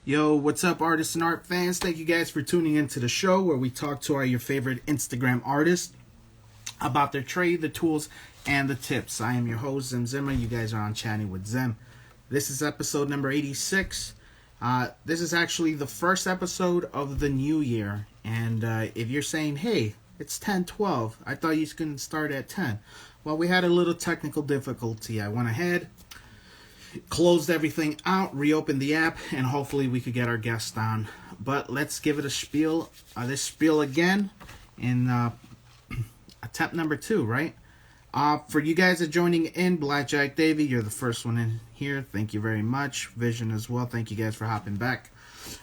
Yo, what's up, artists and art fans? Thank you guys for tuning into the show where we talk to your favorite Instagram artists about their trade, the tools, and the tips. I am your host, Zim Zimmer. You guys are on Chatting with Zim. This is episode number 86. This is actually the first episode of the new year. And if you're saying, hey, it's 10:12, I thought you couldn't start at 10. Well, we had a little technical difficulty. I went ahead, closed everything out, reopened the app, and hopefully we could get our guest on. But let's give it a spiel. This spiel again in attempt number 2, right? For you guys that are joining in, Blackjack Davey, you're the first one in here. Thank you very much. Vision as well. Thank you guys for hopping back.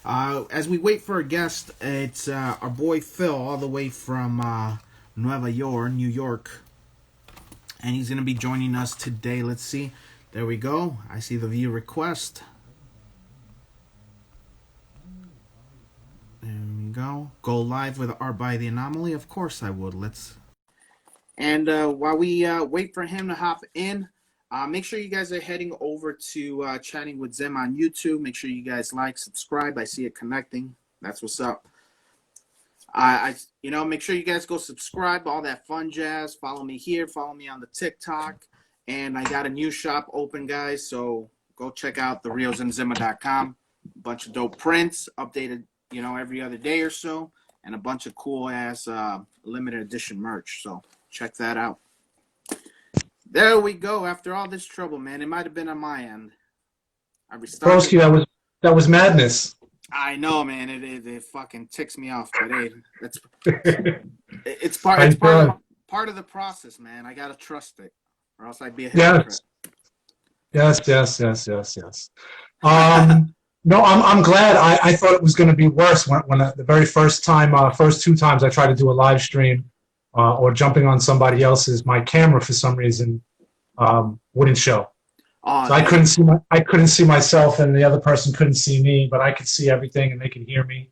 As we wait for a guest, it's our boy Phil, all the way from New York. And he's going to be joining us today. Let's see. There we go. I see the view request. There we go. Go live with Art by the Anomaly. Of course I would. And while we wait for him to hop in, make sure you guys are heading over to Chatting with Zim on YouTube. Make sure you guys like, subscribe. I see it connecting. That's what's up. Make sure you guys go subscribe, all that fun jazz. Follow me here. Follow me on the TikTok. And I got a new shop open, guys. So go check out therealzimzimmer.com. A bunch of dope prints, updated, every other day or so. And a bunch of cool-ass limited edition merch. So check that out. There we go. After all this trouble, man. It might have been on my end. I restarted. Broski, that was madness. I know, man. It fucking ticks me off today. It's part of the process, man. I gotta trust it, or else I'd be a hypocrite. Yes. No, I'm glad. I thought it was going to be worse when the very first two times I tried to do a live stream or jumping on somebody else's, my camera for some reason wouldn't show. Oh, so I couldn't see myself, and the other person couldn't see me, but I could see everything and they could hear me.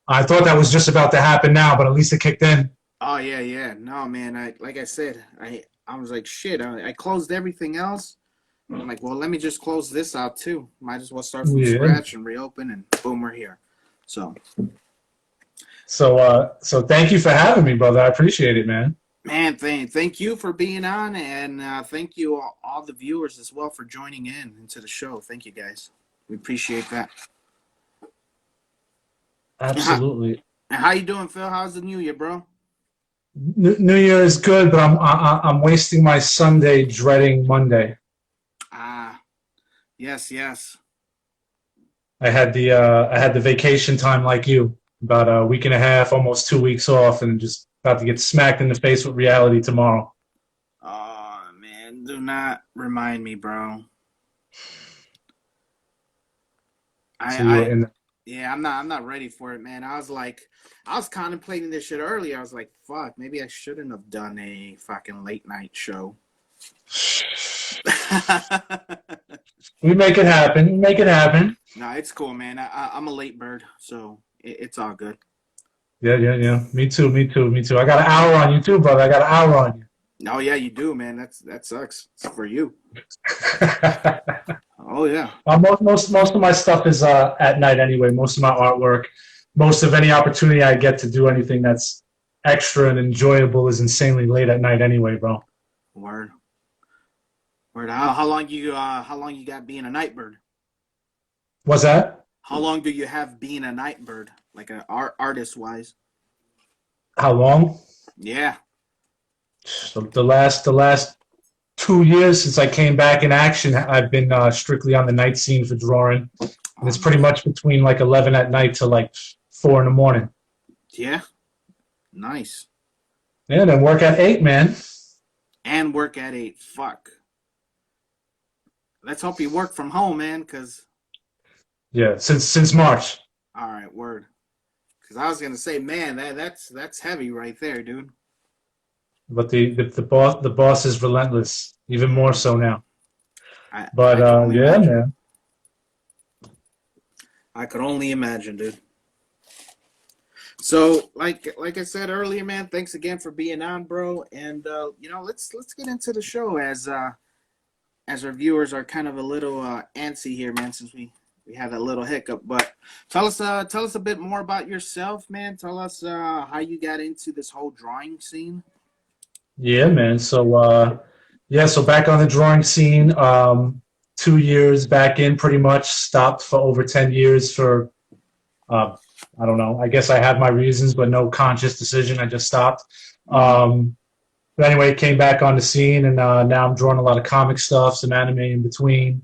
I thought that was just about to happen now, but at least it kicked in. Oh yeah. No, man. Like I said, I was like, shit. I closed everything else. I'm like, well, let me just close this out too. Might as well start from scratch and reopen, and boom, we're here. So thank you for having me, brother. I appreciate it, man. Man, thank you for being on, and thank you all the viewers as well for joining into the show. Thank you, guys. We appreciate that. Absolutely. How you doing, Phil? How's the new year, bro? New Year is good, but I'm wasting my Sunday dreading Monday. Yes. I had the vacation time like you, about a week and a half, almost 2 weeks off, and just about to get smacked in the face with reality tomorrow. Oh man, do not remind me, bro. I'm not ready for it, man. I was contemplating this shit earlier. I was like, fuck, maybe I shouldn't have done a fucking late night show. We make it happen. No, it's cool, man. I'm a late bird, so it's all good. Yeah. Me too. I got an hour on you too, brother. I got an hour on you. Oh yeah, you do, man. That sucks. It's for you. Oh yeah. Most of my stuff is at night anyway. Most of my artwork, most of any opportunity I get to do anything that's extra and enjoyable is insanely late at night anyway, bro. Word. How long you got being a night bird? What's that? How long do you have being a night bird, like an artist wise? How long? Yeah. The last 2 years since I came back in action, I've been strictly on the night scene for drawing. And it's pretty much between like 11 at night to like 4 in the morning. Yeah. Nice. Yeah, then work at 8, man. And work at 8. Fuck. Let's hope you work from home, man, because... Yeah, since March. All right, word. Because I was going to say, man, that's heavy right there, dude. But the boss is relentless, even more so now. Man. I could only imagine, dude. So, like I said earlier, man, thanks again for being on, bro. And let's get into the show as our viewers are kind of a little antsy here, man, since we we had that little hiccup. But tell us a bit more about yourself, man. Tell us how you got into this whole drawing scene. Yeah, man. So back on the drawing scene, 2 years back in, pretty much stopped for over 10 years for I don't know. I guess I had my reasons, but no conscious decision. I just stopped. But anyway, came back on the scene, and now I'm drawing a lot of comic stuff, some anime in between,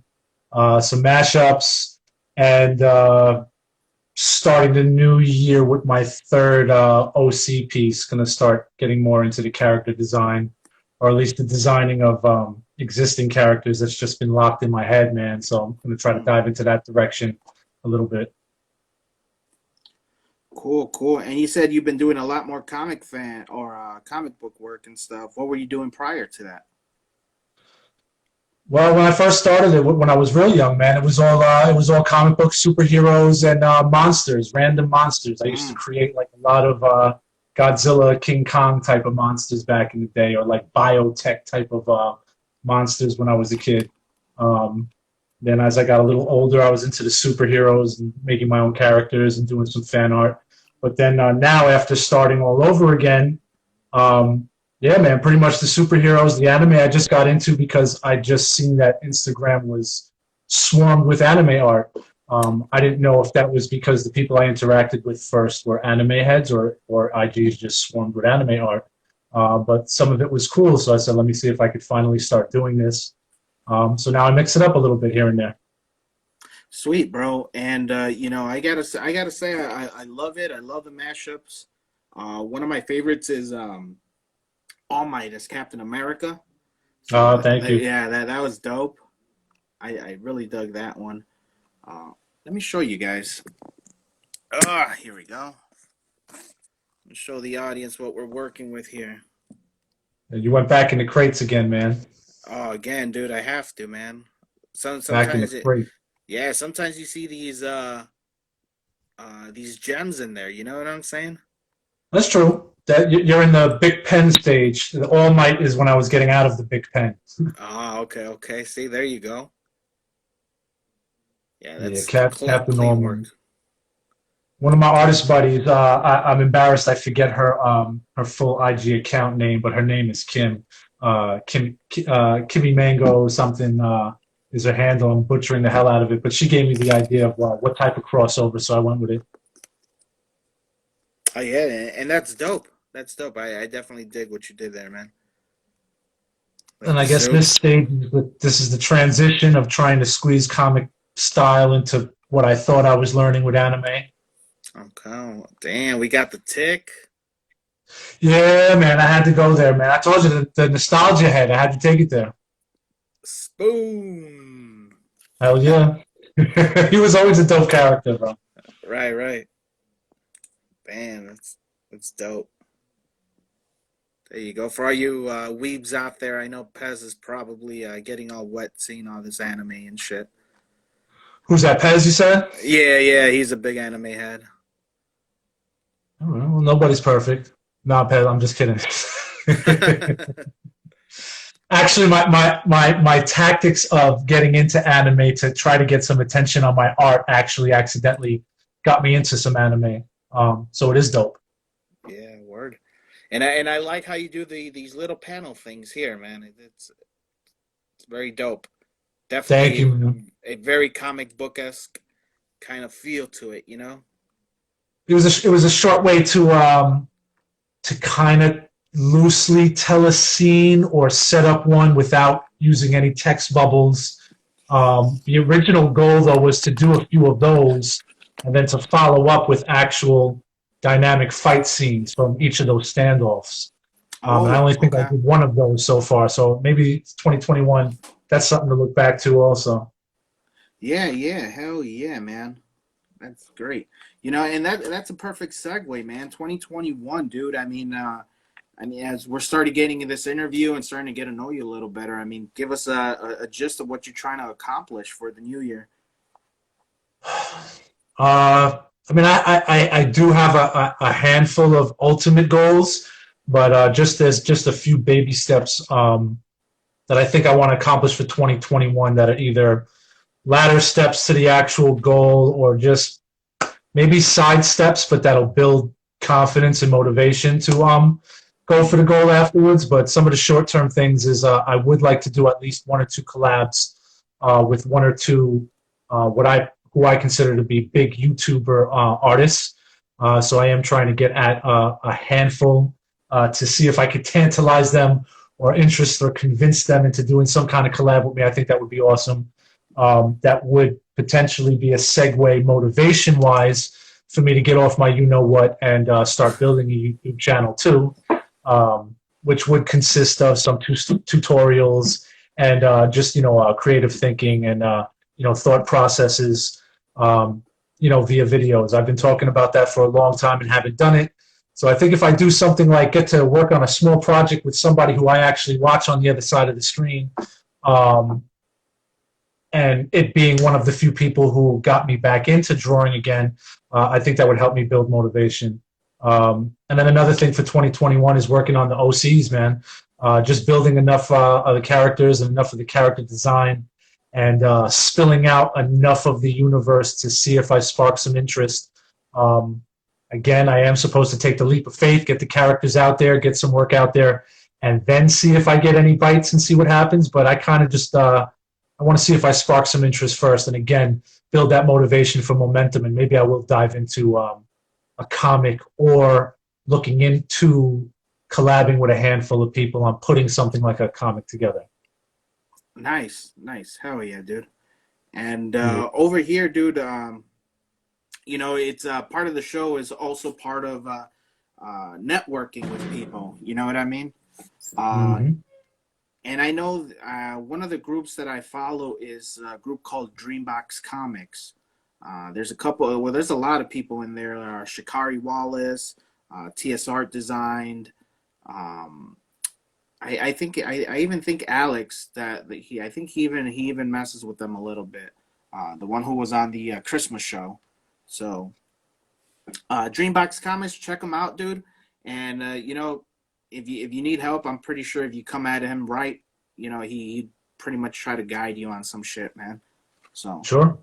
some mashups, and starting the new year with my third OC piece. Going to start getting more into the character design, or at least the designing of existing characters that's just been locked in my head, man. So I'm going to try to dive into that direction a little bit. Cool. And you said you've been doing a lot more comic book work and stuff. What were you doing prior to that? Well, when I first started it, when I was real young, man, it was all comic books, superheroes, and monsters, random monsters. I used to create like a lot of Godzilla, King Kong type of monsters back in the day, or like biotech type of monsters when I was a kid. Then as I got a little older, I was into the superheroes and making my own characters and doing some fan art. But then now, after starting all over again, yeah, man, pretty much the superheroes, the anime I just got into because I just seen that Instagram was swarmed with anime art. I didn't know if that was because the people I interacted with first were anime heads or IG just swarmed with anime art. But some of it was cool, so I said, let me see if I could finally start doing this. So now I mix it up a little bit here and there. Sweet, bro. And I gotta say, I love it. I love the mashups. One of my favorites is All Might as Captain America. So thank you. Yeah, that was dope. I really dug that one. Let me show you guys. Here we go. Let me show the audience what we're working with here. You went back in the crates again, man. Oh, again, dude, I have to, man. Back in the crate. Yeah, sometimes you see these gems in there. You know what I'm saying? That's true. That you're in the big pen stage. The All Might is when I was getting out of the big pen. Okay. See, there you go. Yeah, that's Captain Norman. One of my artist buddies. I'm embarrassed. I forget her full IG account name, but her name is Kim. Kimmy Mango something is her handle. I'm butchering the hell out of it, but she gave me the idea of what type of crossover, so I went with it. Oh yeah, and that's dope. That's dope. I definitely dig what you did there, man. And I guess this stage, this is the transition of trying to squeeze comic style into what I thought I was learning with anime. Okay, damn, we got the tick. Yeah, man, I had to go there, man. I told you the nostalgia head. I had to take it there. Spoon. Hell yeah. He was always a dope character, bro. Right. Damn, that's dope. There you go. For all you weebs out there, I know Pez is probably getting all wet seeing all this anime and shit. Who's that, Pez, you said? Yeah, he's a big anime head. All right, well, nobody's perfect. No, Pez, I'm just kidding. Actually, my tactics of getting into anime to try to get some attention on my art actually accidentally got me into some anime. So it is dope. Yeah, word. And I like how you do these little panel things here, man. It's very dope. Definitely. Thank you, man. A very comic book-esque kind of feel to it, you know. It was a short way to kind of loosely tell a scene or set up one without using any text bubbles. The original goal, though, was to do a few of those and then to follow up with actual dynamic fight scenes from each of those standoffs. And I only think I did one of those so far, so maybe 2021, that's something to look back to also. Yeah, hell yeah, man. That's great. You know, and that's a perfect segue, man. 2021, dude. I mean, as we're starting getting in this interview and starting to get to know you a little better, I mean, give us a gist of what you're trying to accomplish for the new year. I mean, I do have a handful of ultimate goals, but just a few baby steps that I think I want to accomplish for 2021 that are either ladder steps to the actual goal, or just maybe side steps, but that'll build confidence and motivation to go for the goal afterwards. But some of the short-term things is I would like to do at least 1 or 2 collabs with 1 or 2 who I consider to be big YouTuber artists. So I am trying to get at a handful to see if I could tantalize them or interest or convince them into doing some kind of collab with me. I think that would be awesome. That would potentially be a segue motivation-wise for me to get off my you-know-what and start building a YouTube channel too, which would consist of some tutorials and just, creative thinking and, thought processes, via videos. I've been talking about that for a long time and haven't done it. So I think if I do something like get to work on a small project with somebody who I actually watch on the other side of the screen, and it being one of the few people who got me back into drawing again, I think that would help me build motivation. And then another thing for 2021 is working on the OCs, man. Just building enough of the characters and enough of the character design and spilling out enough of the universe to see if I spark some interest. Again, I am supposed to take the leap of faith, get the characters out there, get some work out there, and then see if I get any bites and see what happens. But I kind of just I want to see if I spark some interest first, and again, build that motivation for momentum, and maybe I will dive into a comic or looking into collabing with a handful of people on putting something like a comic together. Nice. Hell yeah, dude. And over here, dude, it's part of the show is also part of networking with people. You know what I mean? And I know one of the groups that I follow is a group called Dreambox Comics. There's a lot of people in there. Shikari Wallace, TS Art Designed. I even think Alex he even messes with them a little bit. The one who was on the Christmas show. So Dreambox Comics, check them out, dude. And if you need help, I'm pretty sure if you come at him right, he pretty much try to guide you on some shit, man. So sure,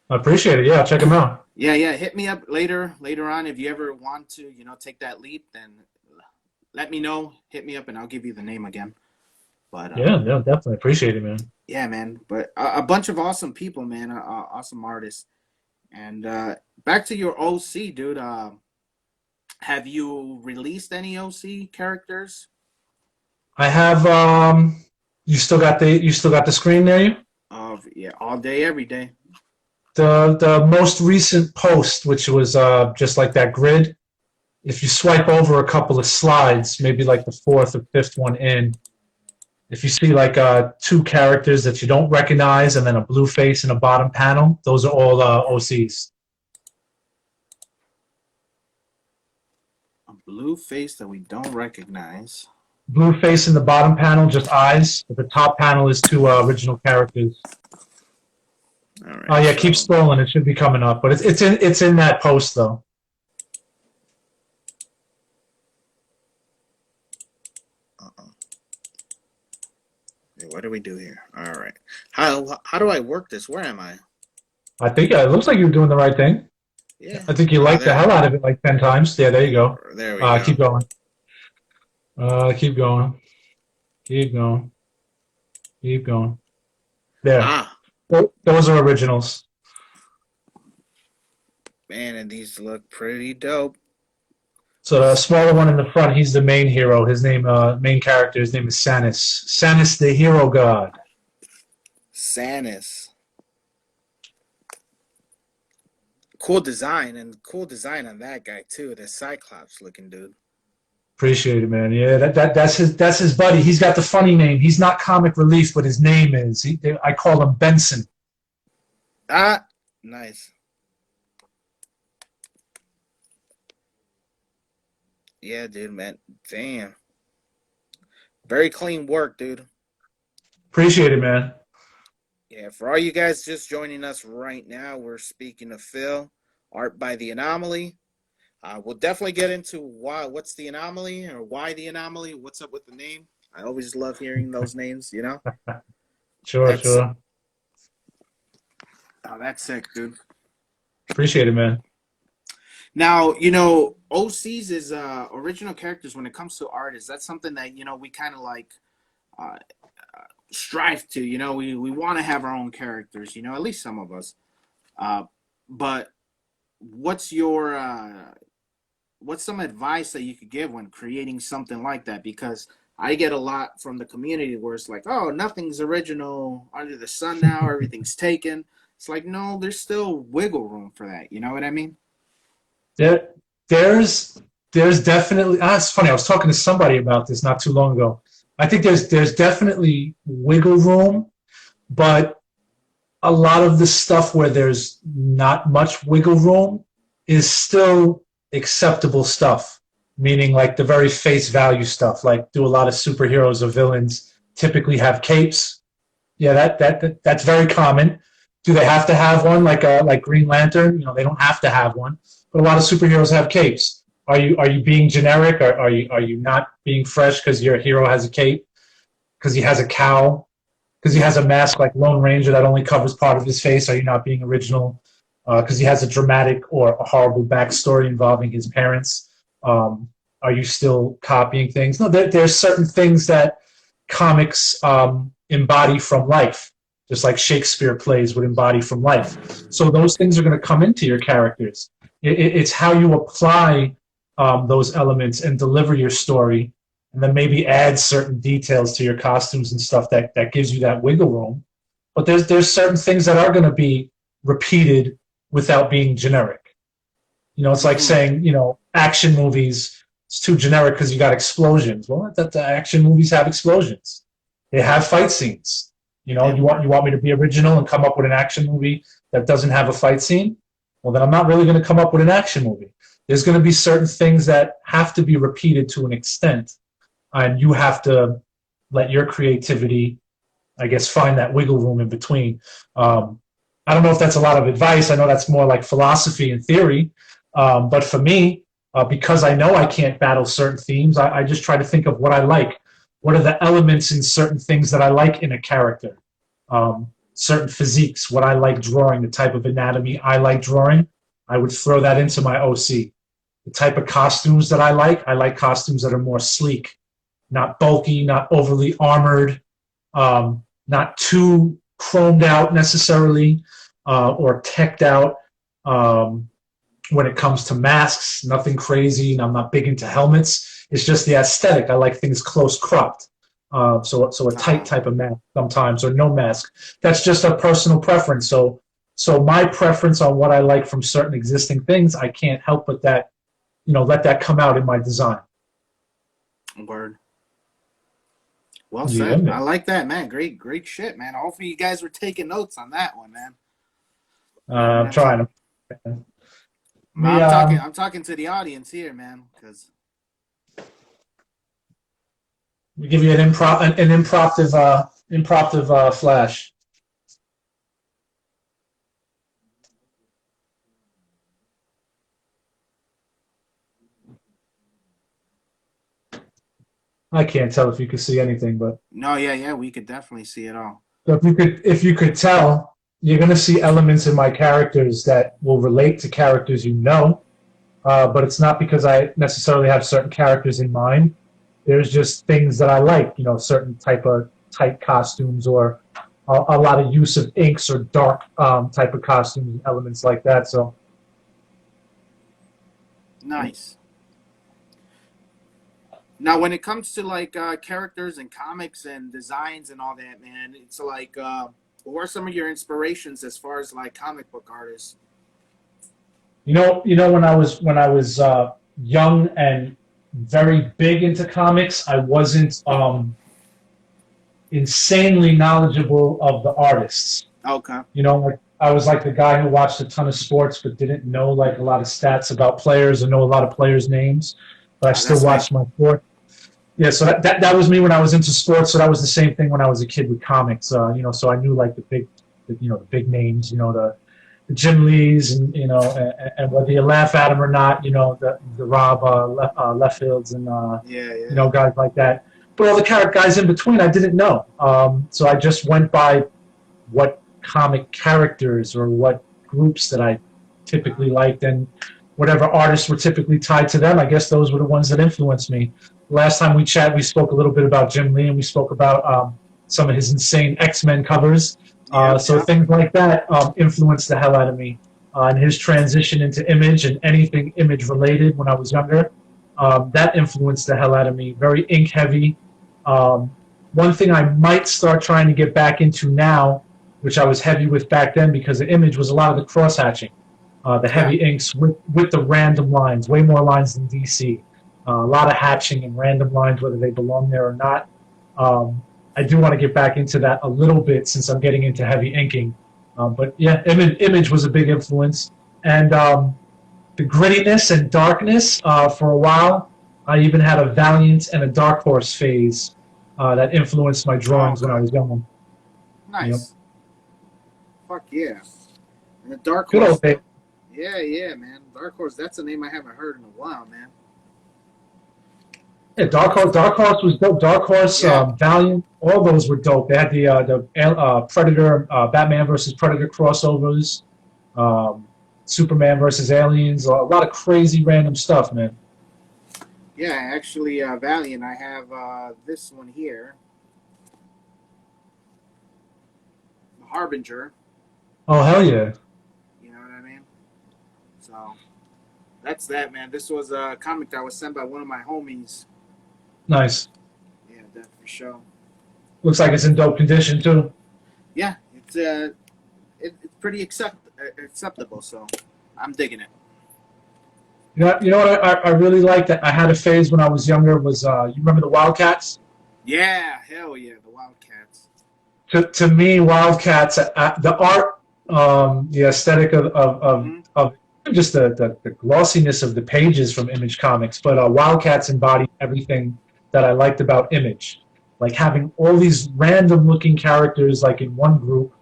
I appreciate it. Yeah, check him out. Yeah. Hit me up later on if you ever want to, take that leap. Then let me know. Hit me up, and I'll give you the name again. But yeah, definitely appreciate it, man. Yeah, man. But a bunch of awesome people, man. Awesome artists. And back to your OC, dude. Have you released any OC characters? I have. You still got the screen there? Yeah, all day, every day. The most recent post, which was just like that grid. If you swipe over a couple of slides, maybe like the 4th or 5th one in, if you see like 2 characters that you don't recognize and then a blue face in a bottom panel, those are all OCs. A blue face that we don't recognize. Blue face in the bottom panel, just eyes. But the top panel is 2 original characters. All right. Oh yeah, keep scrolling. It should be coming up, but it's in that post though. What do we do here? All right. How do I work this? Where am I? I think it looks like you're doing the right thing. Yeah. I think you liked the hell out of it like 10 times. Yeah, there you go. There we go. Keep going. Keep going. Keep going. Keep going. There. Those are originals. Man, and these look pretty dope. So the smaller one in the front, he's the main hero. His name, main character, his name is Sanus. Sanus, the hero god. Sanus. Cool design on that guy too. The Cyclops looking dude. Appreciate it, man. Yeah, that's his buddy. He's got the funny name. He's not Comic Relief, but his name is. I call him Benson. Ah, nice. Yeah, dude, man. Damn. Very clean work, dude. Appreciate it, man. Yeah, for all you guys just joining us right now, we're speaking to Phil, Art by the Anomaly. We'll definitely get into what's the anomaly or why the anomaly. What's up with the name? I always love hearing those names, Sure. Oh, that's sick, dude. Appreciate it, man. Now, OCs is original characters when it comes to art. Is that something that, we kind of like uh, strive to? We want to have our own characters, at least some of us. But what's your what's some advice that you could give when creating something like that? Because I get a lot from the community where it's like, oh, nothing's original under the sun now, everything's taken. It's like, no, there's still wiggle room for that. You know what I mean? There, there's there's definitely. It's funny. I was talking to somebody about this not too long ago. I think there's definitely wiggle room, but a lot of the stuff where there's not much wiggle room is still acceptable stuff. Meaning, like the very face value stuff. Like, do a lot of superheroes or villains typically have capes? Yeah, that's very common. Do they have to have one like Green Lantern? They don't have to have one, but a lot of superheroes have capes. Are you being generic? Or are you not being fresh because your hero has a cape? Because he has a cowl? Because he has a mask like Lone Ranger that only covers part of his face? Are you not being original? Because he has a dramatic or a horrible backstory involving his parents? Are you still copying things? No, there's certain things that comics embody from life, just like Shakespeare plays would embody from life. So those things are going to come into your characters. It's how you apply those elements and deliver your story, and then maybe add certain details to your costumes and stuff that gives you that wiggle room. But there's certain things that are going to be repeated without being generic. It's like saying, action movies, it's too generic because you got explosions. Well, the action movies have explosions. They have fight scenes. You want me to be original and come up with an action movie that doesn't have a fight scene? Well, then I'm not really going to come up with an action movie. There's going to be certain things that have to be repeated to an extent, and you have to let your creativity, I guess, find that wiggle room in between. I don't know if that's a lot of advice. I know that's more like philosophy and theory. But for me, because I know I can't battle certain themes, I just try to think of what I like. What are the elements in certain things that I like in a character? Certain physiques, what I like drawing, the type of anatomy I like drawing, I would throw that into my OC. The type of costumes that I like costumes that are more sleek, not bulky, not overly armored, not too chromed out necessarily, or teched out. When it comes to masks, nothing crazy. I'm not big into helmets. It's just the aesthetic. I like things close cropped. So a tight type of mask sometimes, or no mask. That's just a personal preference. So my preference on what I like from certain existing things, I can't help but that, let that come out in my design. Word. Well said. I like that, man. Great shit, man. Hopefully you guys were taking notes on that one, man. I'm trying to. I'm talking to the audience here, man, because we give you an impromptu flash. I can't tell if you could see anything, but no, yeah, we could definitely see it all. So if you could tell, you're going to see elements in my characters that will relate to characters but it's not because I necessarily have certain characters in mind. There's just things that I like, certain type of tight costumes, or a lot of use of inks or dark type of costumes, elements like that. So nice. Now, when it comes to like characters and comics and designs and all that, man, it's like, what are some of your inspirations as far as like comic book artists? When I was young and very big into comics, I wasn't insanely knowledgeable of the artists. Okay. Like I was like the guy who watched a ton of sports but didn't know like a lot of stats about players or know a lot of players' names. But I still watched my sport. Yeah, so that was me when I was into sports. So that was the same thing when I was a kid with comics. So I knew like the big names, the Jim Lees, and and whether you laugh at them or not, the Rob Liefeld and guys like that. But all the guys in between, I didn't know. So I just went by what comic characters or what groups that I typically liked, and whatever artists were typically tied to them. I guess those were the ones that influenced me. Last time we chatted, we spoke a little bit about Jim Lee, and we spoke about some of his insane X-Men covers. So things like that influenced the hell out of me. And his transition into Image and anything Image related when I was younger, that influenced the hell out of me. Very ink heavy. One thing I might start trying to get back into now, which I was heavy with back then because the Image, was a lot of the cross hatching. The heavy inks with the random lines, way more lines than DC. A lot of hatching and random lines, whether they belong there or not. I do want to get back into that a little bit since I'm getting into heavy inking. But yeah, Image was a big influence. And the grittiness and darkness for a while. I even had a Valiant and a Dark Horse phase that influenced my drawings when I was young. Nice. Yep. Fuck yeah. And the Dark Good Horse. old day. Yeah, man. Dark Horse, that's a name I haven't heard in a while, man. Yeah, Dark Horse was dope. Dark Horse, Valiant, all those were dope. They had the Predator, Batman versus Predator crossovers, Superman versus Aliens, a lot of crazy random stuff, man. Yeah, actually, Valiant, I have this one here. The Harbinger. Oh, hell yeah. You know what I mean? So, that's that, man. This was a comic that was sent by one of my homies. Nice. Yeah, that for sure. Looks like it's in dope condition, too. Yeah, it's pretty acceptable, so I'm digging it. You know what I really liked? I had a phase when I was younger was, you remember the Wildcats? Yeah, hell yeah, the Wildcats. To me, Wildcats, the art, the aesthetic of just the glossiness of the pages from Image Comics, but Wildcats embody everything that I liked about Image. Like having all these random looking characters like in one group.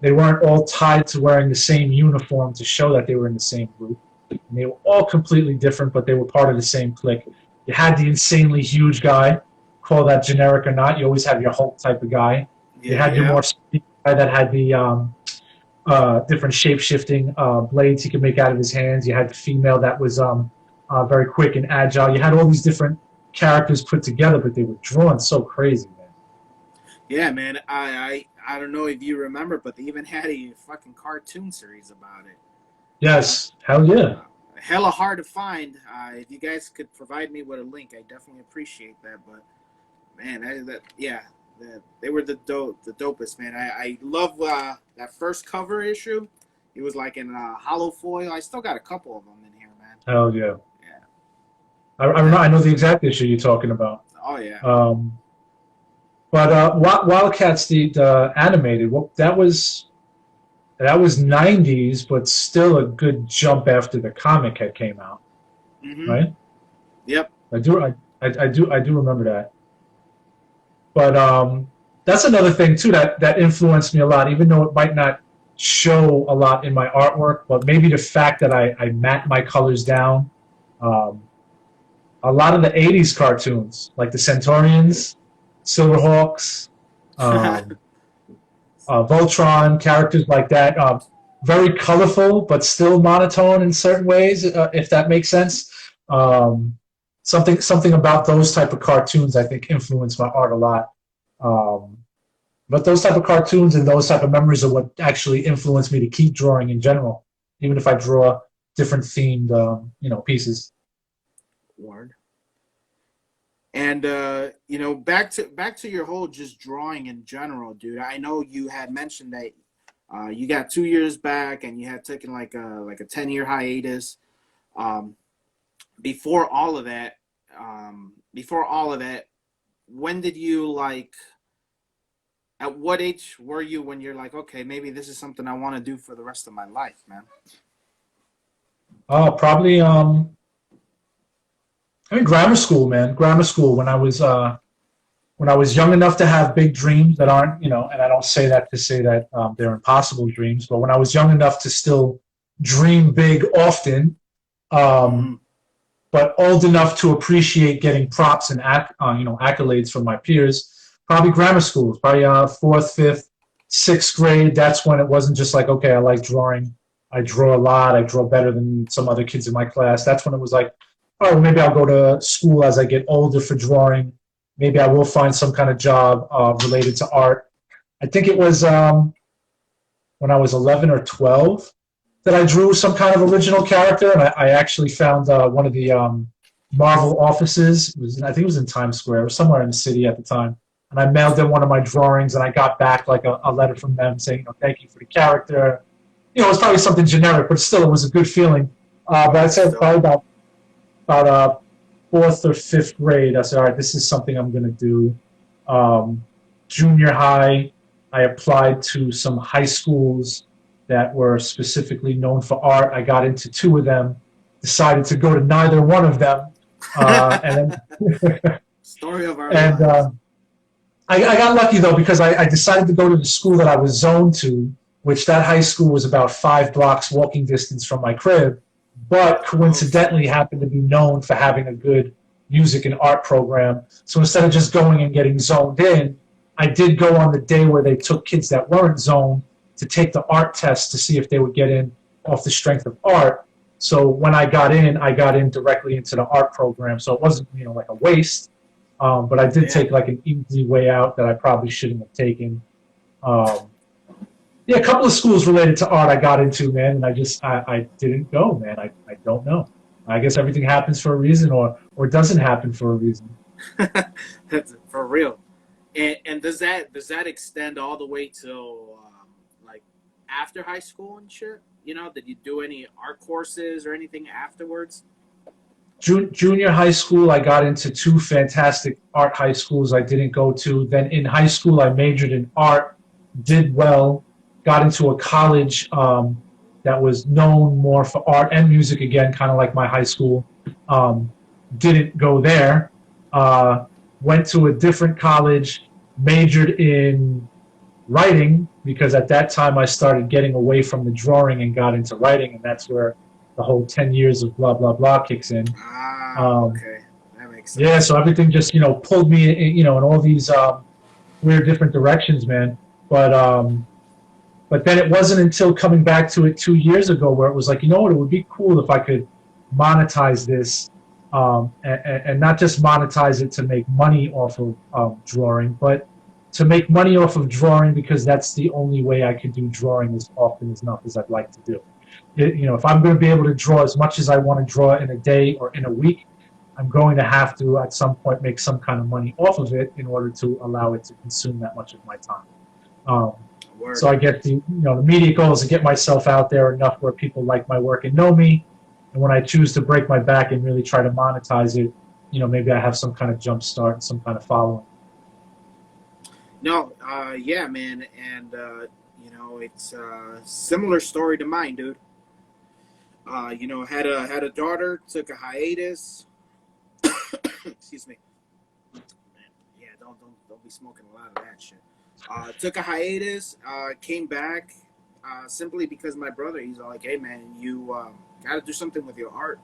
They weren't all tied to wearing the same uniform to show that they were in the same group. And they were all completely different, but they were part of the same clique. You had the insanely huge guy, call that generic or not. You always have your Hulk type of guy. You had your more speedy guy that had the different shape-shifting blades he could make out of his hands. You had the female that was very quick and agile. You had all these different characters put together, but they were drawn so crazy, man. Yeah, man. I don't know if you remember, but they even had a fucking cartoon series about it. Yes, hell yeah. Hella hard to find. If you guys could provide me with a link, I definitely appreciate that. But man, they were the dopest, man. I love that first cover issue. It was like in hollow foil. I still got a couple of them in here, man. Hell yeah. I know the exact issue you're talking about. Oh yeah. But Wildcats, the animated, that was 90s, but still a good jump after the comic had came out, right? Yep. I do remember that. But that's another thing too that influenced me a lot, even though it might not show a lot in my artwork, but maybe the fact that I matte my colors down. A lot of the 80s cartoons, like the Centaurians, Silverhawks, Voltron, characters like that, very colorful, but still monotone in certain ways, if that makes sense. Something about those type of cartoons, I think, influenced my art a lot. But those type of cartoons and those type of memories are what actually influenced me to keep drawing in general, even if I draw different themed, pieces. Word. And back to your whole just drawing in general, dude. I know you had mentioned that you got 2 years back and you had taken like a 10-year hiatus. Before all of that, when did you at what age were you when you're like, okay, maybe this is something I want to do for the rest of my life, man? Oh, probably grammar school, man. Grammar school when I was young enough to have big dreams that aren't, and I don't say that to say that they're impossible dreams, but when I was young enough to still dream big often, but old enough to appreciate getting props and accolades from my peers, probably grammar schools, probably 4th, 5th, 6th grade, that's when it wasn't just like, okay, I like drawing. I draw a lot. I draw better than some other kids in my class. That's when it was like, oh, maybe I'll go to school as I get older for drawing. Maybe I will find some kind of job related to art. I think it was when I was 11 or 12 that I drew some kind of original character, and I actually found one of the Marvel offices. I think it was in Times Square or somewhere in the city at the time. And I mailed them one of my drawings, and I got back like a letter from them saying, thank you for the character. It was probably something generic, but still, it was a good feeling. But I said probably about 4th or 5th grade, I said, all right, this is something I'm going to do. Junior high, I applied to some high schools that were specifically known for art. I got into 2 of them, decided to go to neither one of them. And then Story of our and lives. I got lucky, though, because I decided to go to the school that I was zoned to, which that high school was about 5 blocks walking distance from my crib, but coincidentally happened to be known for having a good music and art program. So instead of just going and getting zoned in, I did go on the day where they took kids that weren't zoned to take the art test to see if they would get in off the strength of art. So when I got in directly into the art program. So it wasn't, like a waste. But I did take like an easy way out that I probably shouldn't have taken. A couple of schools related to art I got into, man, and I didn't go, man. I don't know. I guess everything happens for a reason or doesn't happen for a reason. That's for real. And does that extend all the way till like after high school and shit? Did you do any art courses or anything afterwards? Junior high school, I got into 2 fantastic art high schools I didn't go to. Then in high school, I majored in art, did well, got into a college that was known more for art and music, again, kind of like my high school. Didn't go there. Went to a different college, majored in writing, because at that time I started getting away from the drawing and got into writing, and that's where the whole 10 years of blah, blah, blah kicks in. Okay. That makes sense. Yeah, so everything just, pulled me, in all these weird different directions, man. But then it wasn't until coming back to it 2 years ago where it was like, it would be cool if I could monetize this, and not just monetize it to make money off of drawing, but to make money off of drawing because that's the only way I could do drawing as often as enough as I'd like to do. If I'm going to be able to draw as much as I want to draw in a day or in a week, I'm going to have to at some point make some kind of money off of it in order to allow it to consume that much of my time. So I get the immediate goal is to get myself out there enough where people like my work and know me. And when I choose to break my back and really try to monetize it, maybe I have some kind of jump start and some kind of following. No, yeah, man, and it's a similar story to mine, dude. Had a daughter, took a hiatus. Excuse me. Man, yeah, don't be smoking a lot of that shit. Took a hiatus, came back, simply because my brother, he's all like, hey man, you got to do something with your art,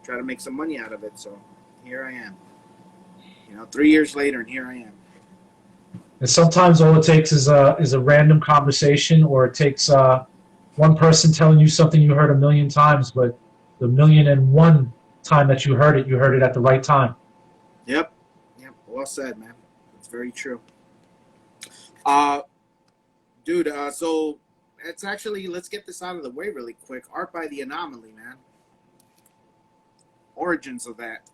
try to make some money out of it. So here I am, 3 years later, and here I am. And sometimes all it takes is a random conversation, or it takes one person telling you something you heard a million times, but the 1,000,001 time that you heard it at the right time. Yep. Well said, man. It's very true. Dude, so it's actually, let's get this out of the way really quick. Art by the Anomaly, man. Origins of that.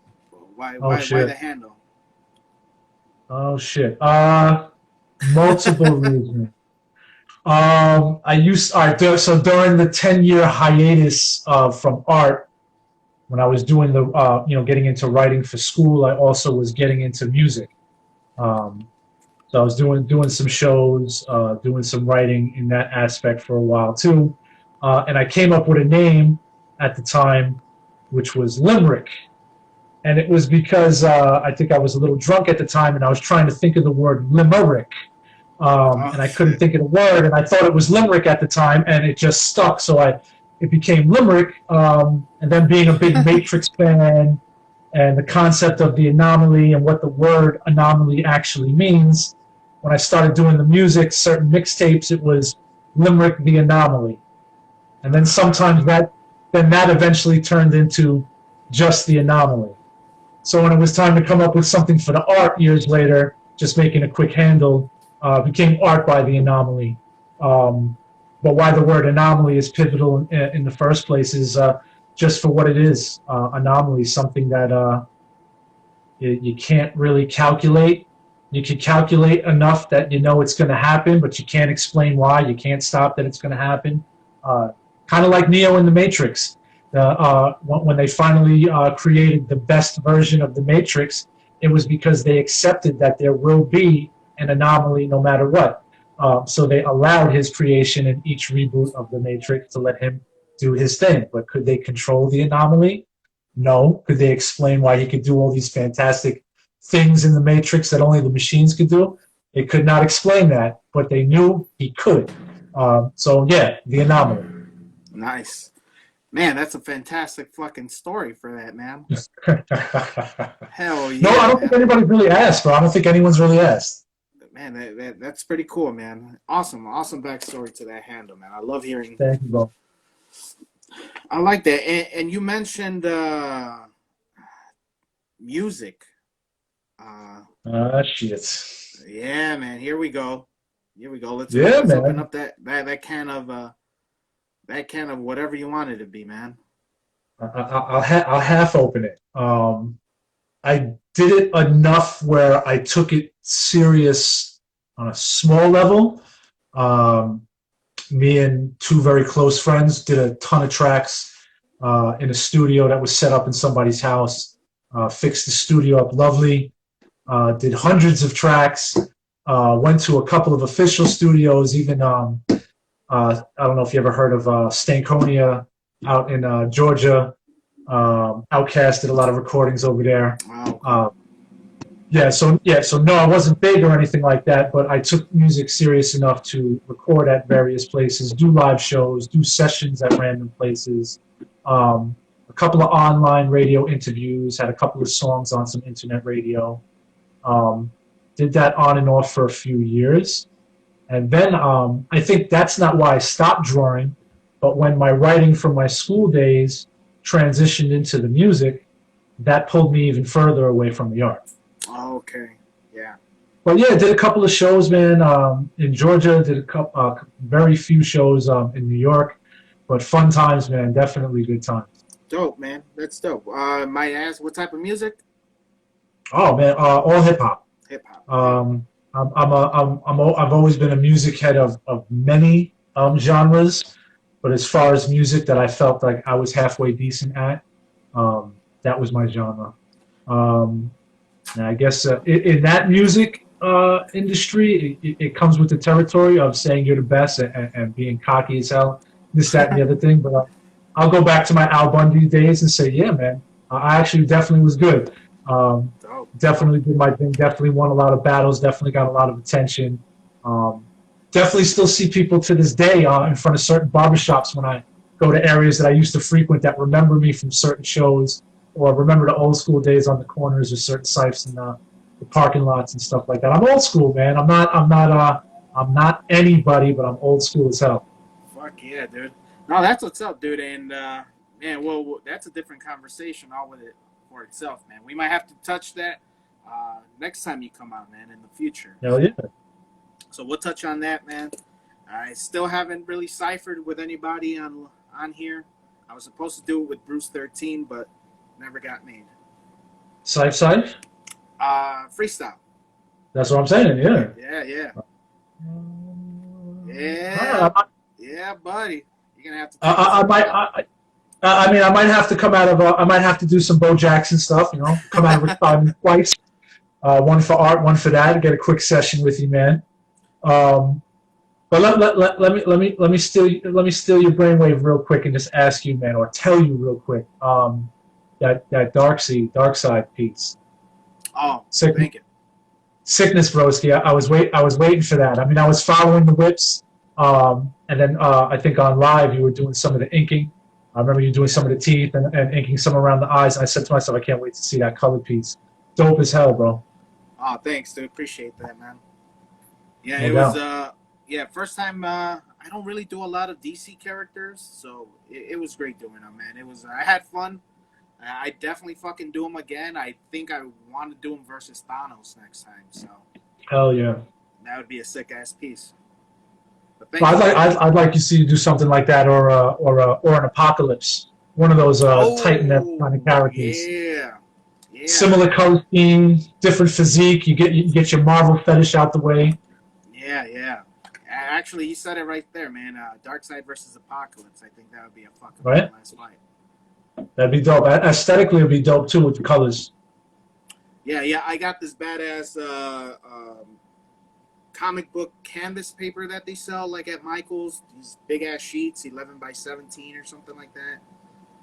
Why the handle? Oh shit. Multiple reasons. So during the 10-year hiatus from art, when I was doing the getting into writing for school, I also was getting into music. So I was doing some shows, doing some writing in that aspect for a while too, and I came up with a name at the time, which was Limerick, and it was because I think I was a little drunk at the time, and I was trying to think of the word limerick, and I couldn't think of the word, and I thought it was limerick at the time, and it just stuck. So it became Limerick, and then being a big Matrix fan, and the concept of the anomaly and what the word anomaly actually means, when I started doing the music, certain mixtapes, it was Limerick the Anomaly. And then sometimes that eventually turned into just the Anomaly. So when it was time to come up with something for the art years later, just making a quick handle, became Art by the Anomaly. But why the word anomaly is pivotal in the first place is just for what it is. Anomaly, something that you can't really calculate. You can calculate enough that you know it's going to happen, but you can't explain why. You can't stop that it's going to happen. Kind of like Neo in the Matrix. When they finally created the best version of the Matrix, it was because they accepted that there will be an anomaly no matter what. So they allowed his creation in each reboot of the Matrix to let him do his thing. But could they control the anomaly? No. Could they explain why he could do all these fantastic things in the Matrix that only the machines could do? They could not explain that, but they knew he could. So yeah, the anomaly. Nice. Man, that's a fantastic fucking story for that, man. Hell yeah. No, I don't think anybody really asked, bro. I don't think anyone's really asked. Man, that's pretty cool, man. Awesome backstory to that handle, man. I love hearing. Thank you, bro. I like that. And you mentioned music. Shit. Yeah, man. Here we go. Let's man. open up that can of whatever you want it to be, man. I'll half open it. I did it enough where I took it serious on a small level. Me and two very close friends did a ton of tracks in a studio that was set up in somebody's house. Fixed the studio up lovely. Did hundreds of tracks. Went to a couple of official studios, even I don't know if you ever heard of Stankonia out in Georgia. Outkast did a lot of recordings over there. Wow. So no, I wasn't big or anything like that, but I took music serious enough to record at various places, do live shows, do sessions at random places, a couple of online radio interviews, had a couple of songs on some internet radio. Did that on and off for a few years. And then I think that's not why I stopped drawing, but when my writing from my school days transitioned into the music, that pulled me even further away from the art. Oh, okay. Yeah. But yeah, did a couple of shows, man, in Georgia, did a couple, very few shows in New York, but fun times, man, definitely good times. Dope, man. That's dope. Might I ask what type of music? Oh man, all hip hop. Hip hop. I've always been a music head of many genres, but as far as music that I felt like I was halfway decent at, that was my genre. And I guess in that music industry, it comes with the territory of saying you're the best and being cocky as hell, this, that, and the other thing. But I'll go back to my Al Bundy days and say, yeah, man, I actually definitely was good. Definitely did my thing, definitely won a lot of battles, definitely got a lot of attention. Definitely still see people to this day in front of certain barbershops when I go to areas that I used to frequent that remember me from certain shows or remember the old school days on the corners or certain sites in the parking lots and stuff like that. I'm old school, man. I'm not anybody, but I'm old school as hell. Fuck yeah, dude. No, that's what's up, dude. And man, well, that's a different conversation all with it for itself, man. We might have to touch that next time you come out, man, in the future. Hell yeah. So we'll touch on that, man. I still haven't really ciphered with anybody on here. I was supposed to do it with Bruce 13, but never got made. Cypher? Freestyle. That's what I'm saying, yeah. Yeah. Yeah, buddy. You're gonna have to. I might have to come out of. I might have to do some Bo Jackson stuff. You know, come out of retirement twice. One for art, one for that. Get a quick session with you, man. But let me steal your brainwave real quick and just ask you, man, or tell you real quick. That dark side piece. Oh, thank you. Sickness, broski. I was waiting for that. I mean, I was following the whips, and then I think on live you were doing some of the inking. I remember you doing some of the teeth and inking some around the eyes. I said to myself, I can't wait to see that colored piece. Dope as hell, bro. Oh, thanks, dude. Appreciate that, man. Yeah, no it was. doubt. First time. I don't really do a lot of DC characters, so it was great doing them, man. It was. I had fun. I definitely fucking do them again. I think I want to do them versus Thanos next time, so Hell yeah. that would be a sick ass piece. But Well, thank you, man. I'd like to see you do something like that, or an Apocalypse, one of those Titan kind of Oh characters. yeah, yeah, Similar man. color scheme, different physique. You get your Marvel fetish out the way, Yeah, yeah. Actually, you said it right there, man. Darkseid versus Apocalypse. I think that would be a fucking right? badass fight. That'd be dope. Aesthetically, it'd be dope too with the colors. Yeah, yeah. I got this badass comic book canvas paper that they sell like at Michael's. These big ass sheets, 11 by 17 or something like that.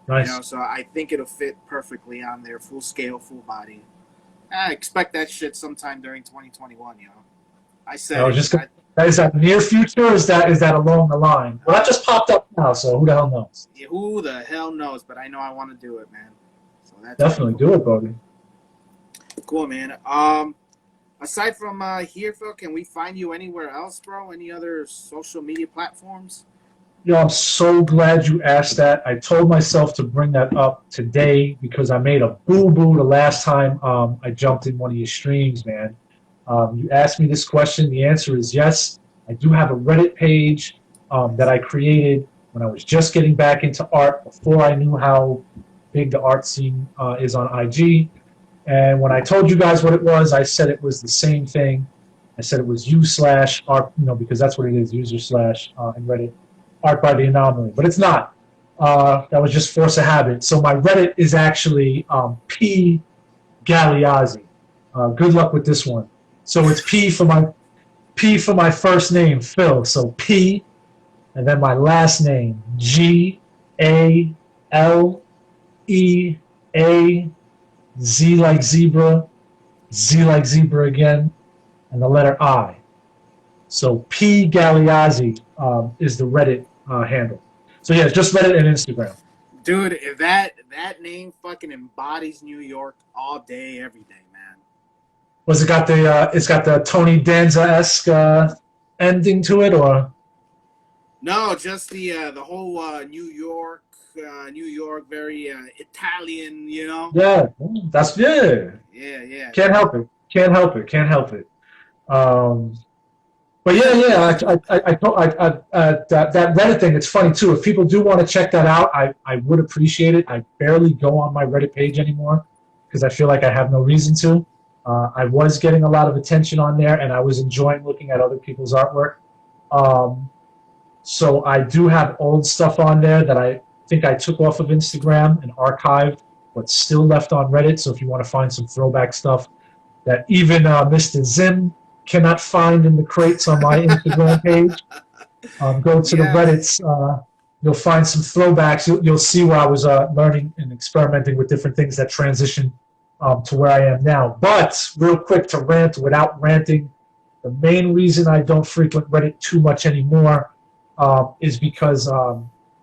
You know, Nice. so I think it'll fit perfectly on there, full scale, full body. I expect that shit sometime during 2021. You know, I I said was it. just gonna, is that near future or is that along the line? Well, that just popped up now, so who the hell knows? Who the hell knows? But I know I want to do it, man. So that's pretty Definitely cool. do it, Bobby. Cool, man. Aside from here, Phil, can we find you anywhere else, bro? Any other social media platforms? Yo, I'm so glad you asked that. I told myself to bring that up today because I made a boo-boo the last time I jumped in one of your streams, man. You asked me this question. The answer is yes. I do have a Reddit page that I created when I was just getting back into art before I knew how big the art scene is on IG. And when I told you guys what it was, I said it was the same thing. I said it was u/art, because that's what it is, user slash in Reddit, art by the anomaly. But it's not. That was just force of habit. So my Reddit is actually P Galeazzi. Good luck with this one. So it's P for my first name, Phil. So P, and then my last name, Galea. Z like zebra, Z like zebra again, and the letter I. So P Galeazzi is the Reddit handle. So yeah, just Reddit and Instagram. Dude, if that name fucking embodies New York all day, every day, man. Was it got the it's got the Tony Danza-esque ending to it, or? No, just the whole New York, very Italian, you know. Yeah, that's yeah. Yeah, yeah. Can't help it. Can't help it. Can't help it. Um, But yeah, that Reddit thing, it's funny too. If people do want to check that out, I would appreciate it. I barely go on my Reddit page anymore because I feel like I have no reason to. I was getting a lot of attention on there, and I was enjoying looking at other people's artwork. So I do have old stuff on there that I think I took off of Instagram and archived, but still left on Reddit. So if you want to find some throwback stuff that even Mr. Zim cannot find in the crates on my Instagram page, go to the Reddits. You'll find some throwbacks. You'll see where I was learning and experimenting with different things that transition to where I am now. But real quick, to rant without ranting, the main reason I don't frequent Reddit too much anymore is because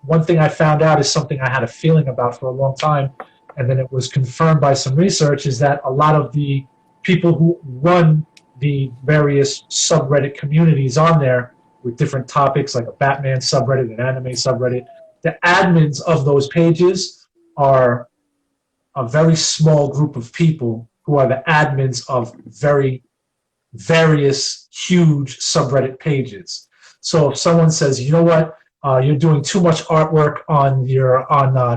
one thing I found out is something I had a feeling about for a long time, and then it was confirmed by some research, is that a lot of the people who run the various subreddit communities on there with different topics, like a Batman subreddit, an anime subreddit, the admins of those pages are a very small group of people who are the admins of very various huge subreddit pages. So if someone says, you know what, you're doing too much artwork on your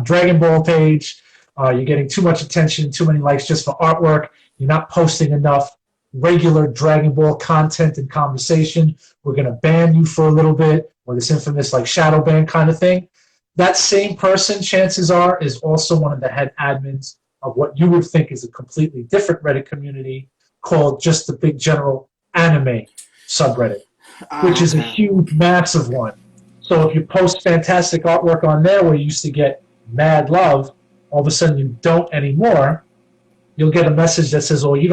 Dragon Ball page, you're getting too much attention, too many likes just for artwork, you're not posting enough regular Dragon Ball content and conversation, we're going to ban you for a little bit, or this infamous like shadow ban kind of thing. That same person, chances are, is also one of the head admins of what you would think is a completely different Reddit community called just the big general anime subreddit, which is a huge, massive one. So if you post fantastic artwork on there where you used to get mad love, all of a sudden you don't anymore, you'll get a message that says, oh, you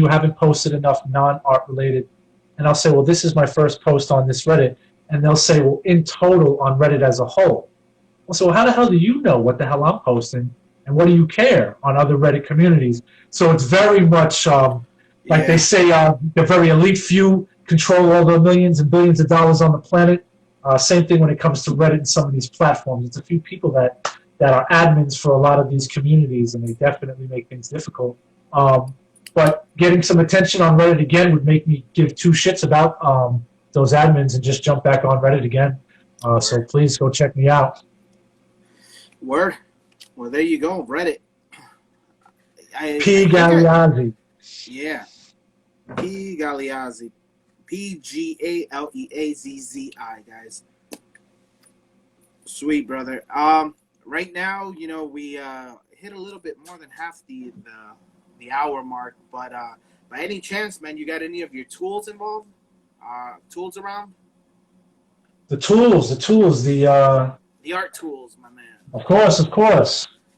haven't posted enough non-art related. And I'll say, well, this is my first post on this Reddit. And they'll say, well, in total on Reddit as a whole. Well, so how the hell do you know what the hell I'm posting? And what do you care on other Reddit communities? So it's very much, like they say, the very elite few control all the millions and billions of dollars on the planet. Same thing when it comes to Reddit and some of these platforms. It's a few people that are admins for a lot of these communities, and they definitely make things difficult. But getting some attention on Reddit again would make me give two shits about those admins and just jump back on Reddit again. So please go check me out. Word. Well, there you go, Reddit. P. Galeazzi. Yeah. P. Galeazzi. Galeazzi, guys. Sweet, brother. Right now, you know, we hit a little bit more than half the hour mark, but by any chance, man, you got any of your tools involved? Tools around? The tools, the art tools, my man. Of course. Cool.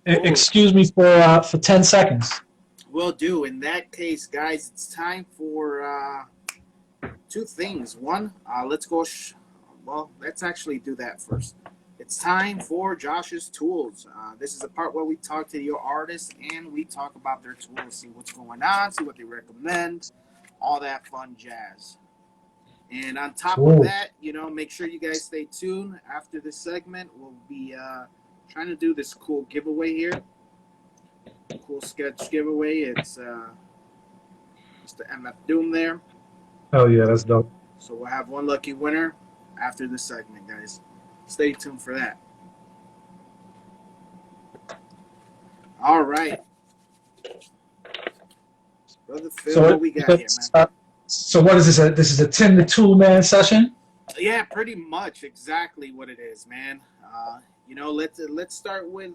Excuse me for 10 seconds. Will do. In that case, guys, it's time for two things. One, let's go. Well, let's actually do that first. It's time for Josh's tools. This is the part where we talk to your artists and we talk about their tools, see what's going on, see what they recommend, all that fun jazz. And on top of that, you know, make sure you guys stay tuned. After this segment, we'll be trying to do this cool giveaway here. Cool sketch giveaway. It's Mr. MF Doom there. Oh yeah, that's dope. So we'll have one lucky winner after this segment, guys. Stay tuned for that. All right. Brother Phil, what we got here, man? So what is this? This is a Tim the Tool Man session? Yeah, pretty much exactly what it is, man. You know, let's start with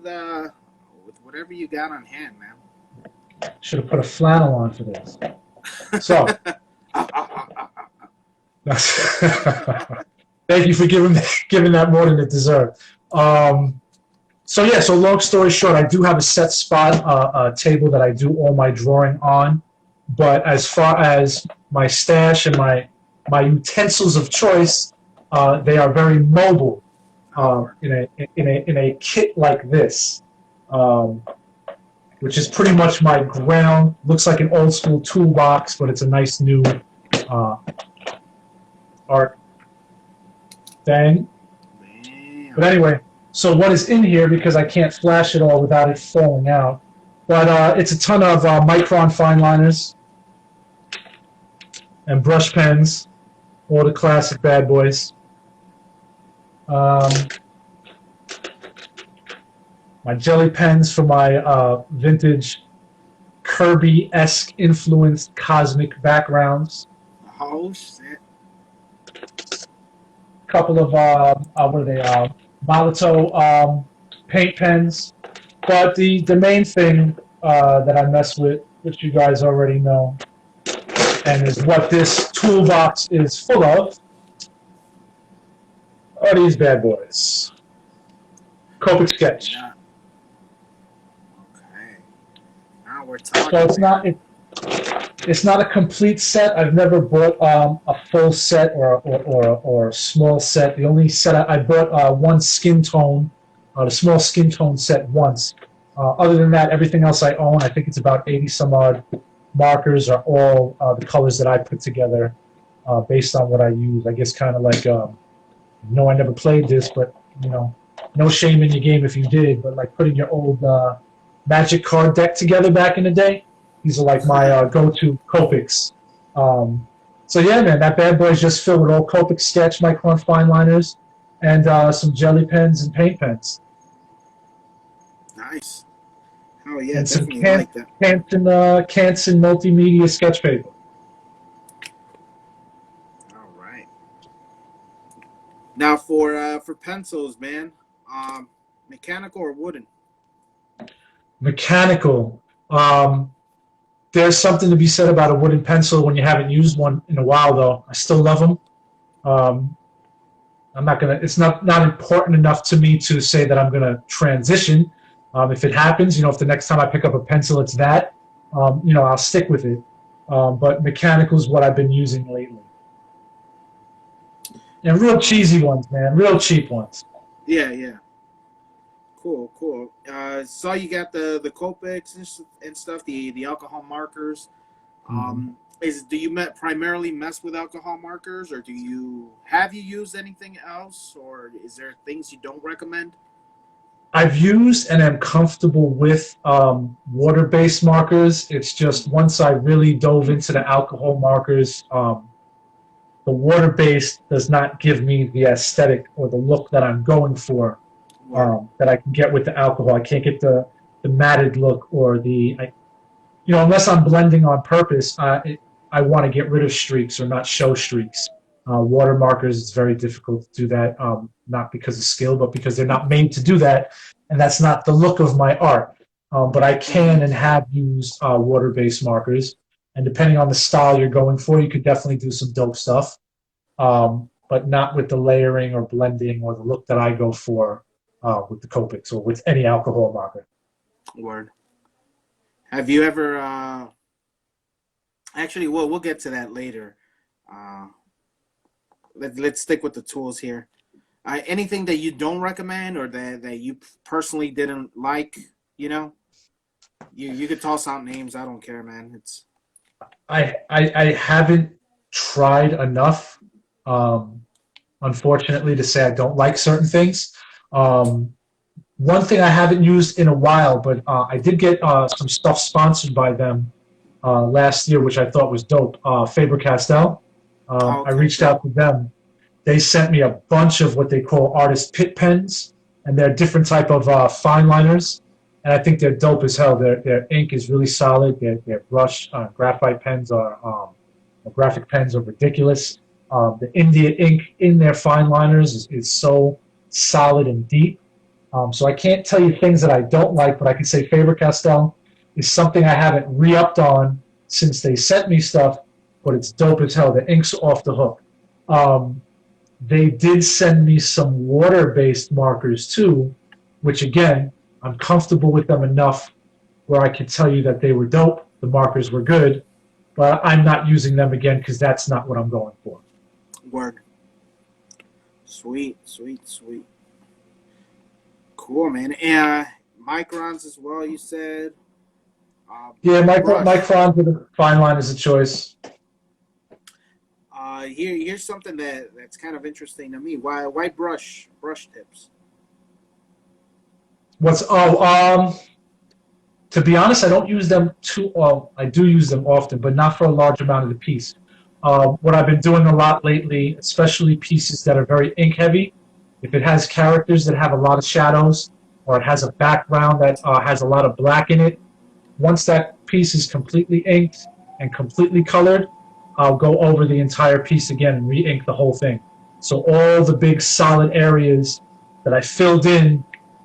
whatever you got on hand, man. Should have put a flannel on for this. So, thank you for giving that more than it deserved. So long story short, I do have a set spot, a table that I do all my drawing on. But as far as my stash and my utensils of choice, they are very mobile. In a kit like this, which is pretty much my ground. Looks like an old school toolbox, but it's a nice new art thing. But anyway, so what is in here, because I can't flash it all without it falling out, but it's a ton of Micron fine liners and brush pens, all the classic bad boys. My jelly pens for my vintage Kirby-esque influenced cosmic backgrounds. Oh shit! Couple of what are they? Malato paint pens. But the main thing that I mess with, which you guys already know, and is what this toolbox is full of, are these bad boys. Copic Sketch. Yeah. Okay. Now we're talking. So it's not a complete set. I've never bought a full set or a small set. The only set I bought one skin tone, the small skin tone set once. Other than that, everything else I own. I think it's about 80 some odd markers are all the colors that I put together based on what I use. I guess kind of like, no, I never played this, but you know, no shame in your game if you did. But like putting your old Magic card deck together back in the day. These are like my go-to Copics. So yeah, man, that bad boy's just filled with all Copic Sketch, Micron fine liners, and some jelly pens and paint pens. Nice. Oh yeah, and some definitely like that. Canson multimedia sketch paper. All right. Now for pencils, man, mechanical or wooden? Mechanical. There's something to be said about a wooden pencil when you haven't used one in a while, though. I still love them. I'm not gonna. It's not important enough to me to say that I'm gonna transition. If it happens, you know, if the next time I pick up a pencil, it's that, you know, I'll stick with it. But mechanical is what I've been using lately. And real cheesy ones, man. Real cheap ones. Yeah. Cool. Saw you got the Copics and stuff, the alcohol markers. Do you primarily mess with alcohol markers, or have you used anything else, or is there things you don't recommend? I've used and am comfortable with water-based markers. It's just once I really dove into the alcohol markers, the water-based does not give me the aesthetic or the look that I'm going for that I can get with the alcohol. I can't get the matted look or unless I'm blending on purpose, I want to get rid of streaks or not show streaks. Water markers, it's very difficult to do that, not because of skill, but because they're not made to do that, and that's not the look of my art. But I can and have used water-based markers, and depending on the style you're going for, you could definitely do some dope stuff, but not with the layering or blending or the look that I go for with the Copics or with any alcohol marker. Word. Have you ever? Actually, we'll get to that later. Let's stick with the tools here. Anything that you don't recommend or that you personally didn't like, you could toss out names. I don't care, man. It's I haven't tried enough, unfortunately, to say I don't like certain things. One thing I haven't used in a while, but I did get some stuff sponsored by them last year, which I thought was dope. Faber-Castell. I reached out to them. They sent me a bunch of what they call artist pit pens, and they're different type of fine liners, and I think they're dope as hell. Their ink is really solid. Their brush graphite pens graphic pens are ridiculous. The India ink in their fine liners is so solid and deep. So I can't tell you things that I don't like, but I can say Faber-Castell is something I haven't re-upped on since they sent me stuff, but it's dope as hell. The ink's off the hook. They did send me some water-based markers too, which again, I'm comfortable with them enough where I can tell you that they were dope, the markers were good, but I'm not using them again because that's not what I'm going for. Word. Sweet, sweet, sweet. Cool, man. And microns as well, you said? Yeah, microns with a fine line is a choice. Here's something that's kind of interesting to me. Why brush tips? To be honest, I don't use them too well. I do use them often, but not for a large amount of the piece. What I've been doing a lot lately, especially pieces that are very ink heavy, if it has characters that have a lot of shadows or it has a background that has a lot of black in it, once that piece is completely inked and completely colored, I'll go over the entire piece again and re-ink the whole thing. So all the big solid areas that I filled in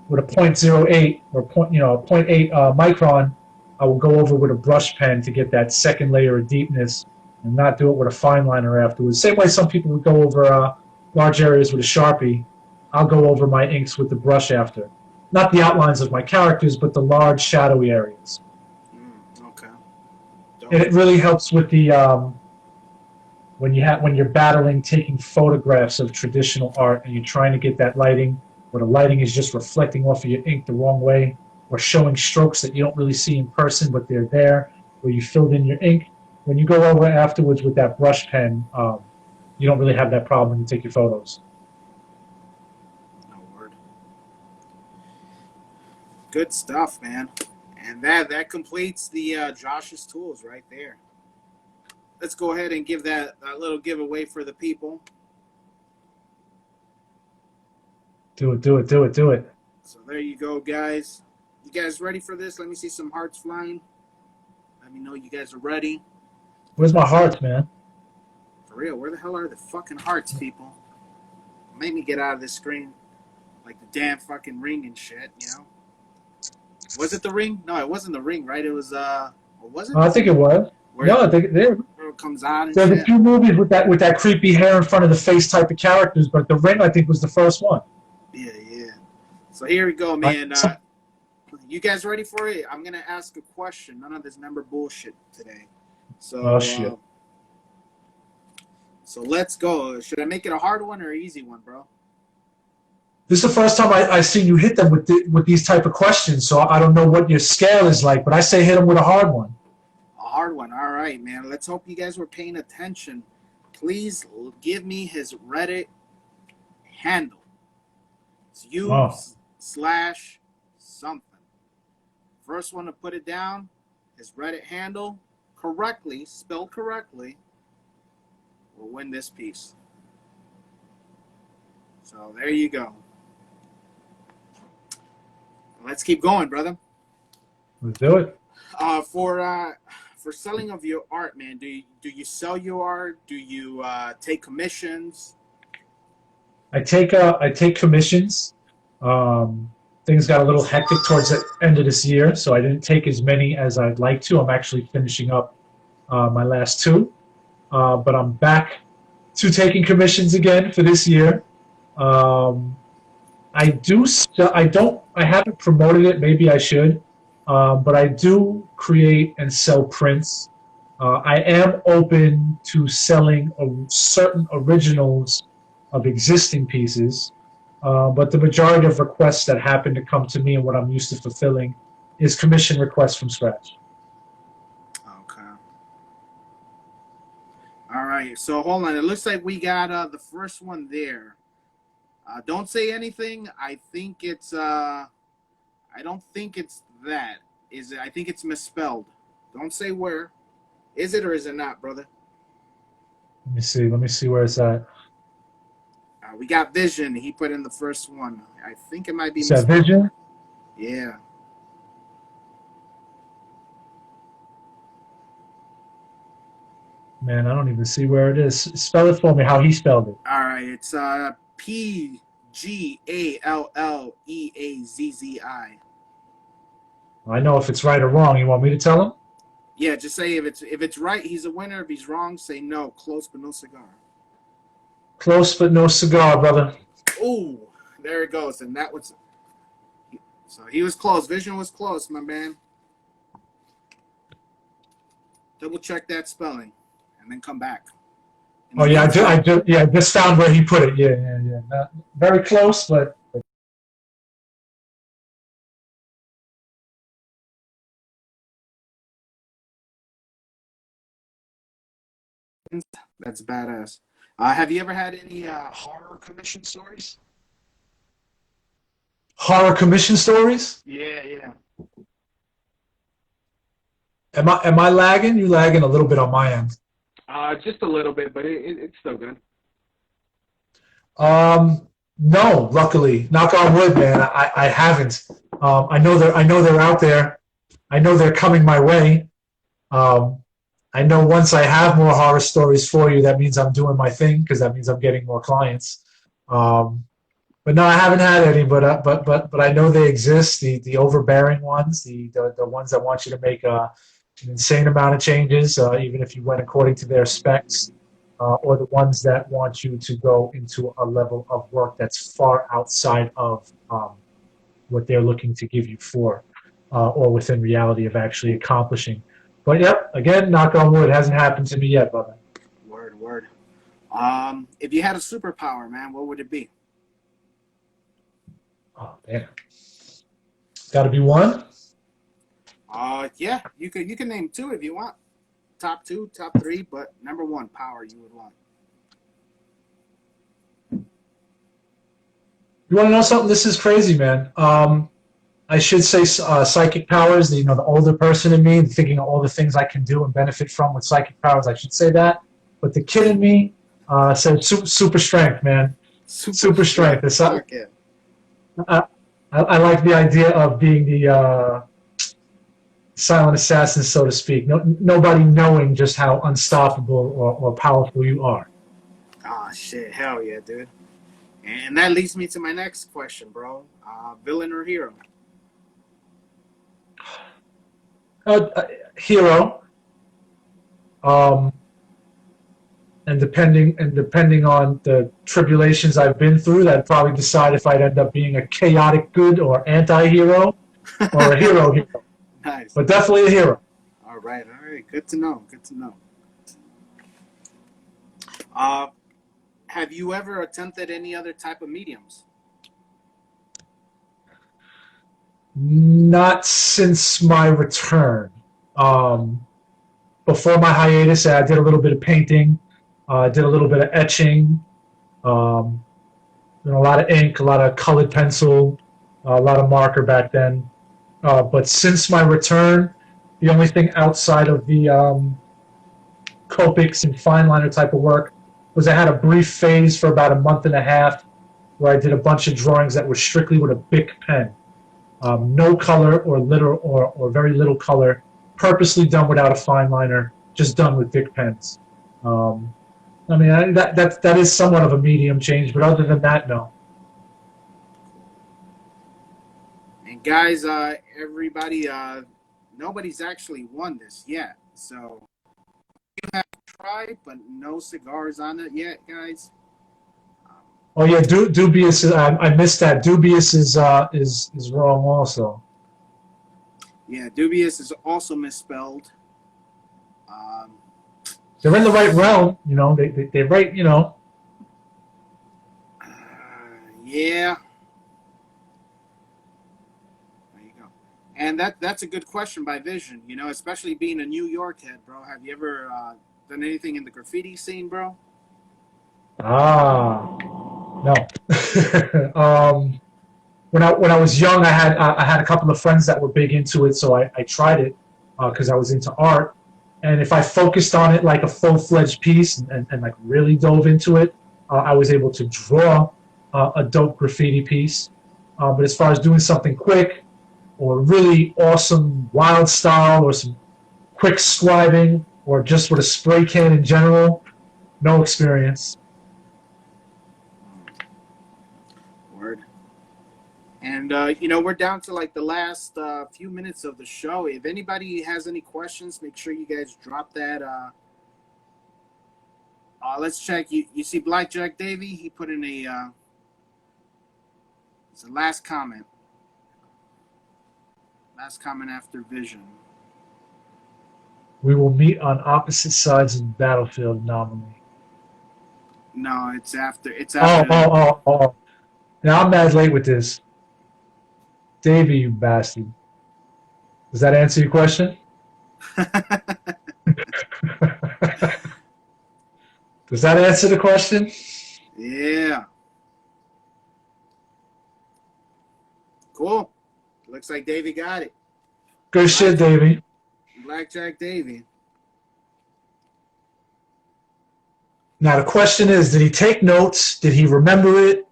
with a 0.08 or 0.8 micron, I will go over with a brush pen to get that second layer of deepness and not do it with a fine liner afterwards. Same way some people would go over large areas with a Sharpie, I'll go over my inks with the brush after. Not the outlines of my characters, but the large shadowy areas. Okay. And it really helps with the when you're battling taking photographs of traditional art and you're trying to get that lighting where the lighting is just reflecting off of your ink the wrong way or showing strokes that you don't really see in person but they're there where you filled in your ink. When you go over afterwards with that brush pen, you don't really have that problem when you take your photos. No word. Good stuff, man. And that completes the Josh's tools right there. Let's go ahead and give that little giveaway for the people. Do it. So there you go, guys. You guys ready for this? Let me see some hearts flying. Let me know you guys are ready. Where's my hearts, man? For real, where the hell are the fucking hearts, people? Made me get out of this screen like the damn fucking Ring and shit, Was it the Ring? No, it wasn't the Ring, right? It was what was it? I think it was. Where I think it comes on and there's shit. a few movies with that creepy hair in front of the face type of characters, but The Ring I think was the first one. Yeah. So here we go, man. You guys ready for it? I'm gonna ask a question. None of this number bullshit today. So, shit. So let's go. Should I make it a hard one or an easy one, bro? This is the first time I seen you hit them with these type of questions, so I don't know what your scale is like, but I say hit them with a hard one. A hard one. All right, man. Let's hope you guys were paying attention. Please give me his Reddit handle. It's u/something. First one to put it down, his Reddit handle, correctly, spelled correctly, will win this piece. So there you go. Let's keep going, brother. Let's do it. For selling of your art, man, do you sell your art? Do you take commissions? I take commissions. Things got a little hectic towards the end of this year, so I didn't take as many as I'd like to. I'm actually finishing up my last two, but I'm back to taking commissions again for this year. I haven't promoted it. Maybe I should, but I do create and sell prints. I am open to selling certain originals of existing pieces. But the majority of requests that happen to come to me and what I'm used to fulfilling is commission requests from scratch. Okay. All right. So hold on. It looks like we got the first one there. Don't say anything. I think it's. I don't think it's that. Is it? I think it's misspelled. Don't say where. Is it or is it not, brother? Let me see. Let me see where it's at. We got Vision. He put in the first one. I think it might be. Is that Vision? Yeah. Man, I don't even see where it is. Spell it for me. How he spelled it. All right. It's PGALLEAZZI. I know if it's right or wrong. You want me to tell him? Yeah. Just say if it's right, he's a winner. If he's wrong, say no. Close but no cigar. Close but no cigar, brother. Ooh, there it goes. And that was. So he was close. Vision was close, my man. Double check that spelling, and then come back. Oh yeah, I just found where he put it. Yeah. Not very close, but. That's badass. Have you ever had any horror commission stories? Horror commission stories? Yeah. Am I lagging? You lagging a little bit on my end. Just a little bit, but it's still good. No, luckily, knock on wood, man. I haven't. I know they're out there. I know they're coming my way. I know once I have more horror stories for you, that means I'm doing my thing because that means I'm getting more clients. But no, I haven't had any. But I know they exist. The overbearing ones, the ones that want you to make an insane amount of changes, even if you went according to their specs, or the ones that want you to go into a level of work that's far outside of what they're looking to give you for, or within reality of actually accomplishing. But yep, again, knock on wood, hasn't happened to me yet, brother. Word. If you had a superpower, man, what would it be? Oh man, got to be one. Yeah, you can name two if you want. Top two, top three, but number one power you would want. You want to know something? This is crazy, man. I should say psychic powers. The older person in me, thinking of all the things I can do and benefit from with psychic powers. I should say that. But the kid in me said super strength, man. Super strength. I like the idea of being the silent assassin, so to speak. Nobody knowing just how unstoppable or powerful you are. Ah, shit. Hell yeah, dude. And that leads me to my next question, bro. Villain or hero? Hero. And depending on the tribulations I've been through, I'd probably decide if I'd end up being a chaotic good or anti-hero or a hero. Nice. But definitely a hero. All right. Good to know. Have you ever attempted any other type of mediums? Not since my return. before my hiatus, I did a little bit of painting, did a little bit of etching, and a lot of ink, a lot of colored pencil, a lot of marker back then. But since my return, the only thing outside of the Copics and fine liner type of work was I had a brief phase for about a month and a half where I did a bunch of drawings that were strictly with a Bic pen. No color or very little color, purposely done without a fine liner, just done with Bic pens. I mean, that is somewhat of a medium change, but other than that, no. And guys, everybody, nobody's actually won this yet. So you have tried, but no cigars on it yet, guys. Oh yeah, dubious. I missed that. Dubious is wrong also. Yeah, dubious is also misspelled. They're in the right realm, you know. They're right, you know. Yeah. There you go. And that's a good question by Vision. You know, especially being a New York head, bro. Have you ever done anything in the graffiti scene, bro? No. When I was young, I had a couple of friends that were big into it, so I tried it because I was into art. And if I focused on it like a full-fledged piece and like really dove into it, I was able to draw a dope graffiti piece. But as far as doing something quick or really awesome wild style or some quick scribing or just with a spray can in general, no experience. Word. And, you know, we're down to like the last few minutes of the show. If anybody has any questions, make sure you guys drop that. Let's check. You see Blackjack Davy? He put in it's the last comment. Last comment after Vision. We will meet on opposite sides of the battlefield anomaly. No, it's after. It's after. Oh. Now I'm mad late with this. Davey, you bastard. Does that answer your question? Does that answer the question? Yeah. Cool. Looks like Davey got it. Good shit, Davey. Blackjack Davey. Now the question is, did he take notes? Did he remember it?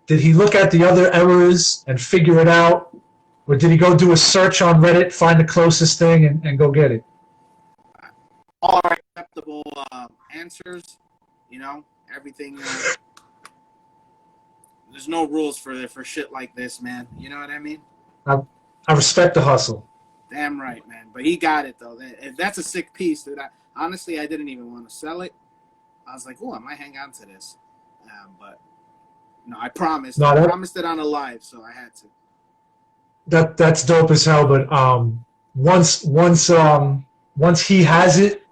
Did he look at the other errors and figure it out? Or did he go do a search on Reddit, find the closest thing, and go get it? All acceptable answers. You know, everything. There's no rules for shit like this, man. You know what I mean? I respect the hustle. Damn right, man. But he got it, though. That's a sick piece, dude. Honestly, I didn't even want to sell it. I was like, oh, I might hang on to this. But no, I promised. I promised it on a live, so I had to. That's dope as hell. But once he has it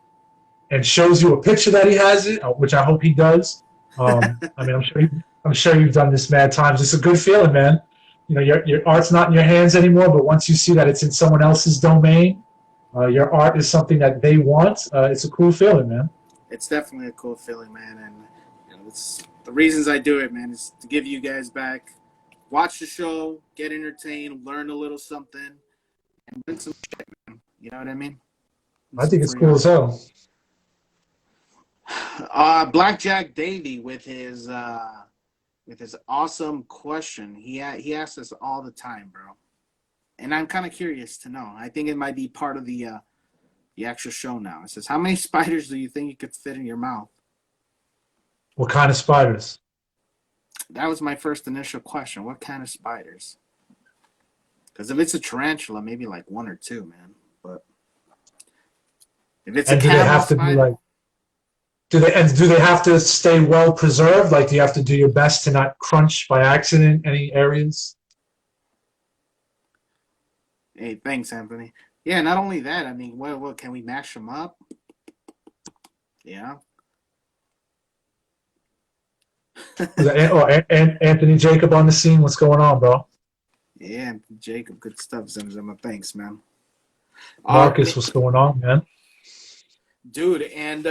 and shows you a picture that he has it, which I hope he does. I mean, I'm sure you've done this mad times. It's a good feeling, man. You know, your art's not in your hands anymore, but once you see that it's in someone else's domain, your art is something that they want. It's a cool feeling, man. It's definitely a cool feeling, man, and you know, it's the reasons I do it, man, is to give you guys back, watch the show, get entertained, learn a little something, and win some shit, man. You know what I mean? I think it's cool as hell. Blackjack Davy with his awesome question. He asks us all the time, bro, and I'm kind of curious to know. I think it might be part of the actual show now. It says, how many spiders do you think you could fit in your mouth? What kind of spiders? That was my first initial question. What kind of spiders? Because if it's a tarantula, maybe like one or two, man. But if it's a camel spider, do they have to stay well preserved? Like, do you have to do your best to not crunch by accident any areas? Hey, thanks, Anthony. Yeah, not only that. I mean, what can we mash them up? Yeah. Anthony Jacob on the scene. What's going on, bro? Yeah, Anthony Jacob. Good stuff, Zimzima. Thanks, man. Marcus, what's going on, man? dude. And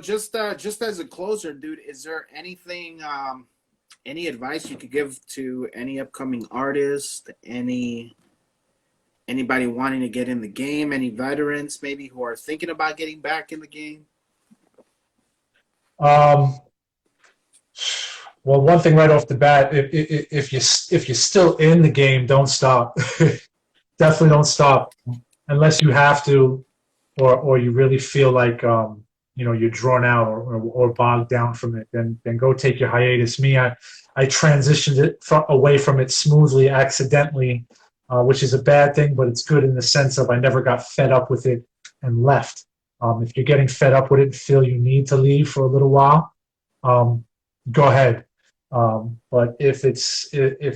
just as a closer, dude, is there anything, any advice you could give to any upcoming artist, anybody wanting to get in the game, any veterans maybe who are thinking about getting back in the game? Um, well, one thing right off the bat, if you're still in the game, don't stop. Definitely don't stop unless you have to, or you really feel like you're drawn out or bogged down from it. Then go take your hiatus. I transitioned it away from it smoothly, accidentally, which is a bad thing, but it's good in the sense of I never got fed up with it and left. If you're getting fed up with it and feel you need to leave for a little while, um, go ahead. But if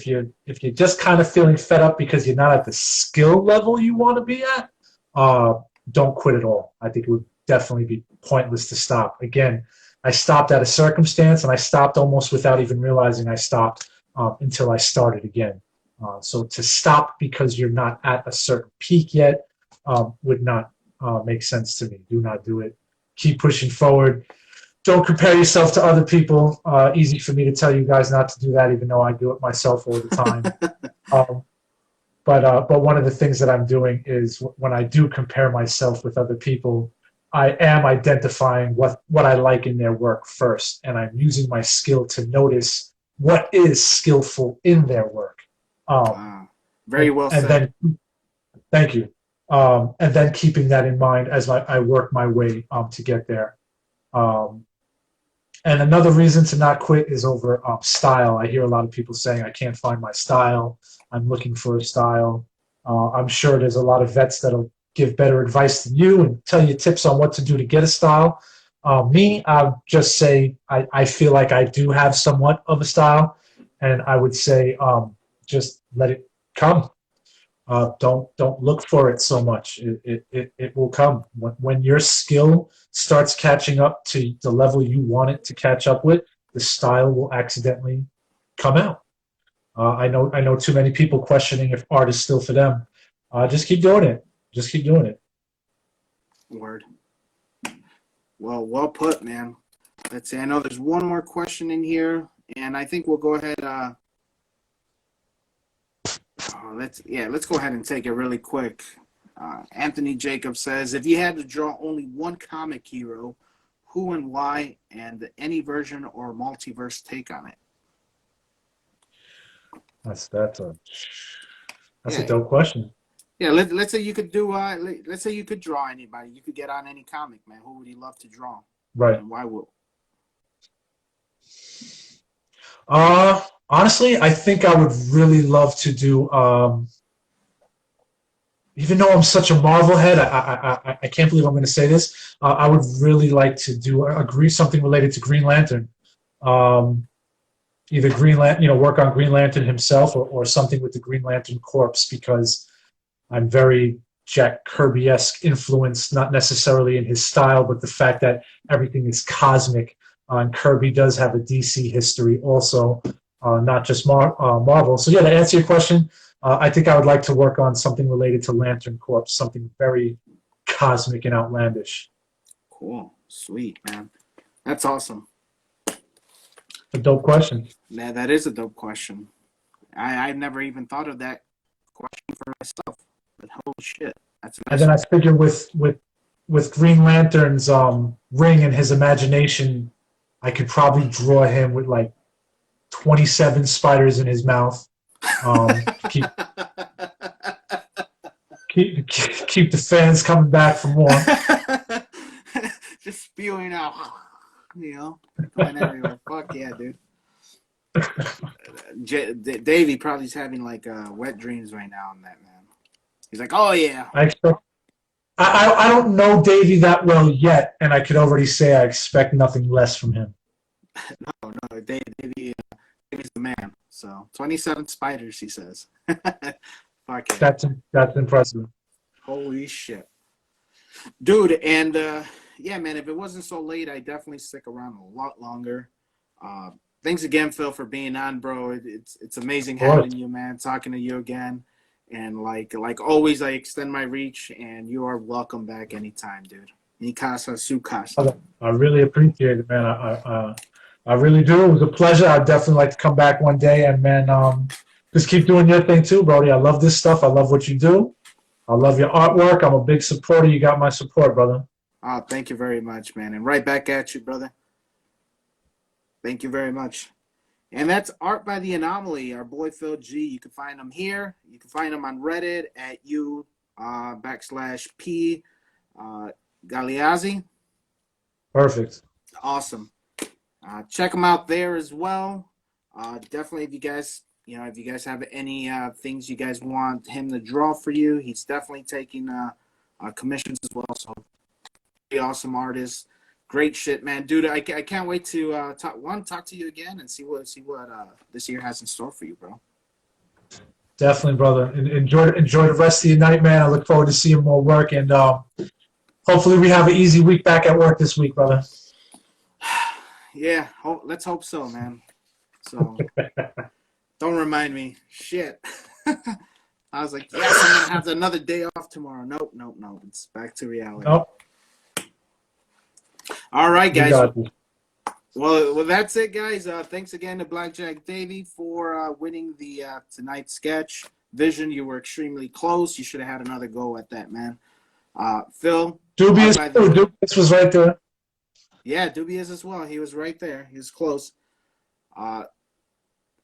you're just kind of feeling fed up because you're not at the skill level you want to be at, don't quit at all. I think it would definitely be pointless to stop. Again, I stopped at a circumstance, and I stopped almost without even realizing I stopped until I started again. So to stop because you're not at a certain peak yet would not make sense to me. Do not do it. Keep pushing forward. Don't compare yourself to other people. Easy for me to tell you guys not to do that, even though I do it myself all the time. But one of the things that I'm doing is when I do compare myself with other people, I am identifying what I like in their work first, and I'm using my skill to notice what is skillful in their work. Very well and said. Then, thank you. And then keeping that in mind as I work my way to get there. And another reason to not quit is over style. I hear a lot of people saying, I can't find my style. I'm looking for a style. I'm sure there's a lot of vets that'll give better advice than you and tell you tips on what to do to get a style. I'll just say I feel like I do have somewhat of a style, and I would say just let it come. Don't look for it so much. It will come when your skill starts catching up to the level you want it to catch up with. The style will accidentally come out. I know too many people questioning if art is still for them. Just keep doing it. Just keep doing it. Word. Well put, man. Let's see. I know there's one more question in here, and I think we'll go ahead. Let's go ahead and take it really quick. Anthony Jacobs says, if you had to draw only one comic hero, who and why, and any version or multiverse take on it? That's a dope question. Yeah, let's say you could do. Let's say you could draw anybody. You could get on any comic, man. Who would you love to draw? Right. And why would? Honestly, I think I would really love to do. Even though I'm such a Marvel head, I can't believe I'm going to say this. I would really like to do something related to Green Lantern. Either work on Green Lantern himself or something with the Green Lantern Corps, because I'm very Jack Kirby-esque influenced, not necessarily in his style, but the fact that everything is cosmic. And Kirby does have a DC history also, not just Marvel. So yeah, to answer your question, I think I would like to work on something related to Lantern Corps, something very cosmic and outlandish. Cool. Sweet, man. That's awesome. A dope question. Man, that is a dope question. I've never even thought of that question for myself. But holy shit. That's And then I figure with Green Lantern's ring and his imagination, I could probably draw him with like 27 spiders in his mouth. Keep the fans coming back for more. Just spewing out, going everywhere. Fuck yeah, dude. Davey probably's having like wet dreams right now on that, man. He's like, oh yeah. I don't know Davey that well yet, and I could already say I expect nothing less from him. No, Davey's the man. So 27 spiders, he says. Fuck yeah. That's impressive. Holy shit, dude. And yeah, man. If it wasn't so late, I'd definitely stick around a lot longer. Thanks again, Phil, for being on, bro. It's amazing having you, man. Talking to you again. And like always, I extend my reach, and you are welcome back anytime, dude. Mi casa, su casa. I really appreciate it, man. I really do. It was a pleasure. I'd definitely like to come back one day, and man, just keep doing your thing too, Brody. I love this stuff. I love what you do. I love your artwork. I'm a big supporter. You got my support, brother. Oh, thank you very much, man. And right back at you, brother. Thank you very much. And that's Art by the Anomaly, our boy Phil G. You can find him here. You can find him on Reddit at /P Galeazzi. Perfect. Awesome. Check him out there as well. Definitely, if you guys have any things you guys want him to draw for you, he's definitely taking commissions as well. So, pretty awesome artist. Great shit, man, dude. I can't wait to talk to you again and see what this year has in store for you, bro. Definitely, brother. Enjoy the rest of your night, man. I look forward to seeing more work, and hopefully we have an easy week back at work this week, brother. Yeah, let's hope so, man. So don't remind me. Shit. I was like, yes, I'm gonna have another day off tomorrow. Nope. It's back to reality. Nope. All right, guys. Well, that's it, guys. Thanks again to Blackjack Davey for winning the tonight's sketch. Vision, you were extremely close. You should have had another go at that, man. Phil. Dubious was right there. Yeah, Dubious as well. He was right there. He was close. Art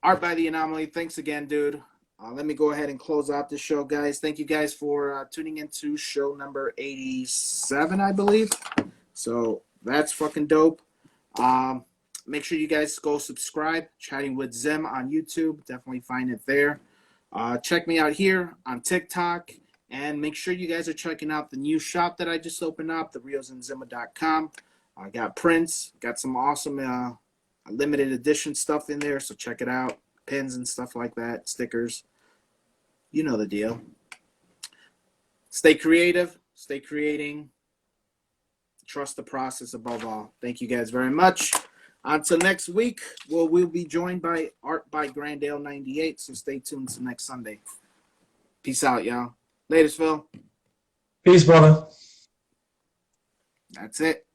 by the Anomaly. Thanks again, dude. Let me go ahead and close out the show, guys. Thank you guys for tuning into show number 87, I believe. So that's fucking dope. Make sure you guys go subscribe. Chatting with Zim on YouTube. Definitely find it there. Check me out here on TikTok. And make sure you guys are checking out the new shop that I just opened up, therealsinzima.com. I got prints. Got some awesome limited edition stuff in there. So check it out. Pins and stuff like that. Stickers. You know the deal. Stay creative. Stay creating. Trust the process above all. Thank you guys very much. Until next week, we'll be joined by Art by Grandale 98. So stay tuned to next Sunday. Peace out, y'all. Latest, Phil. Peace, brother. That's it.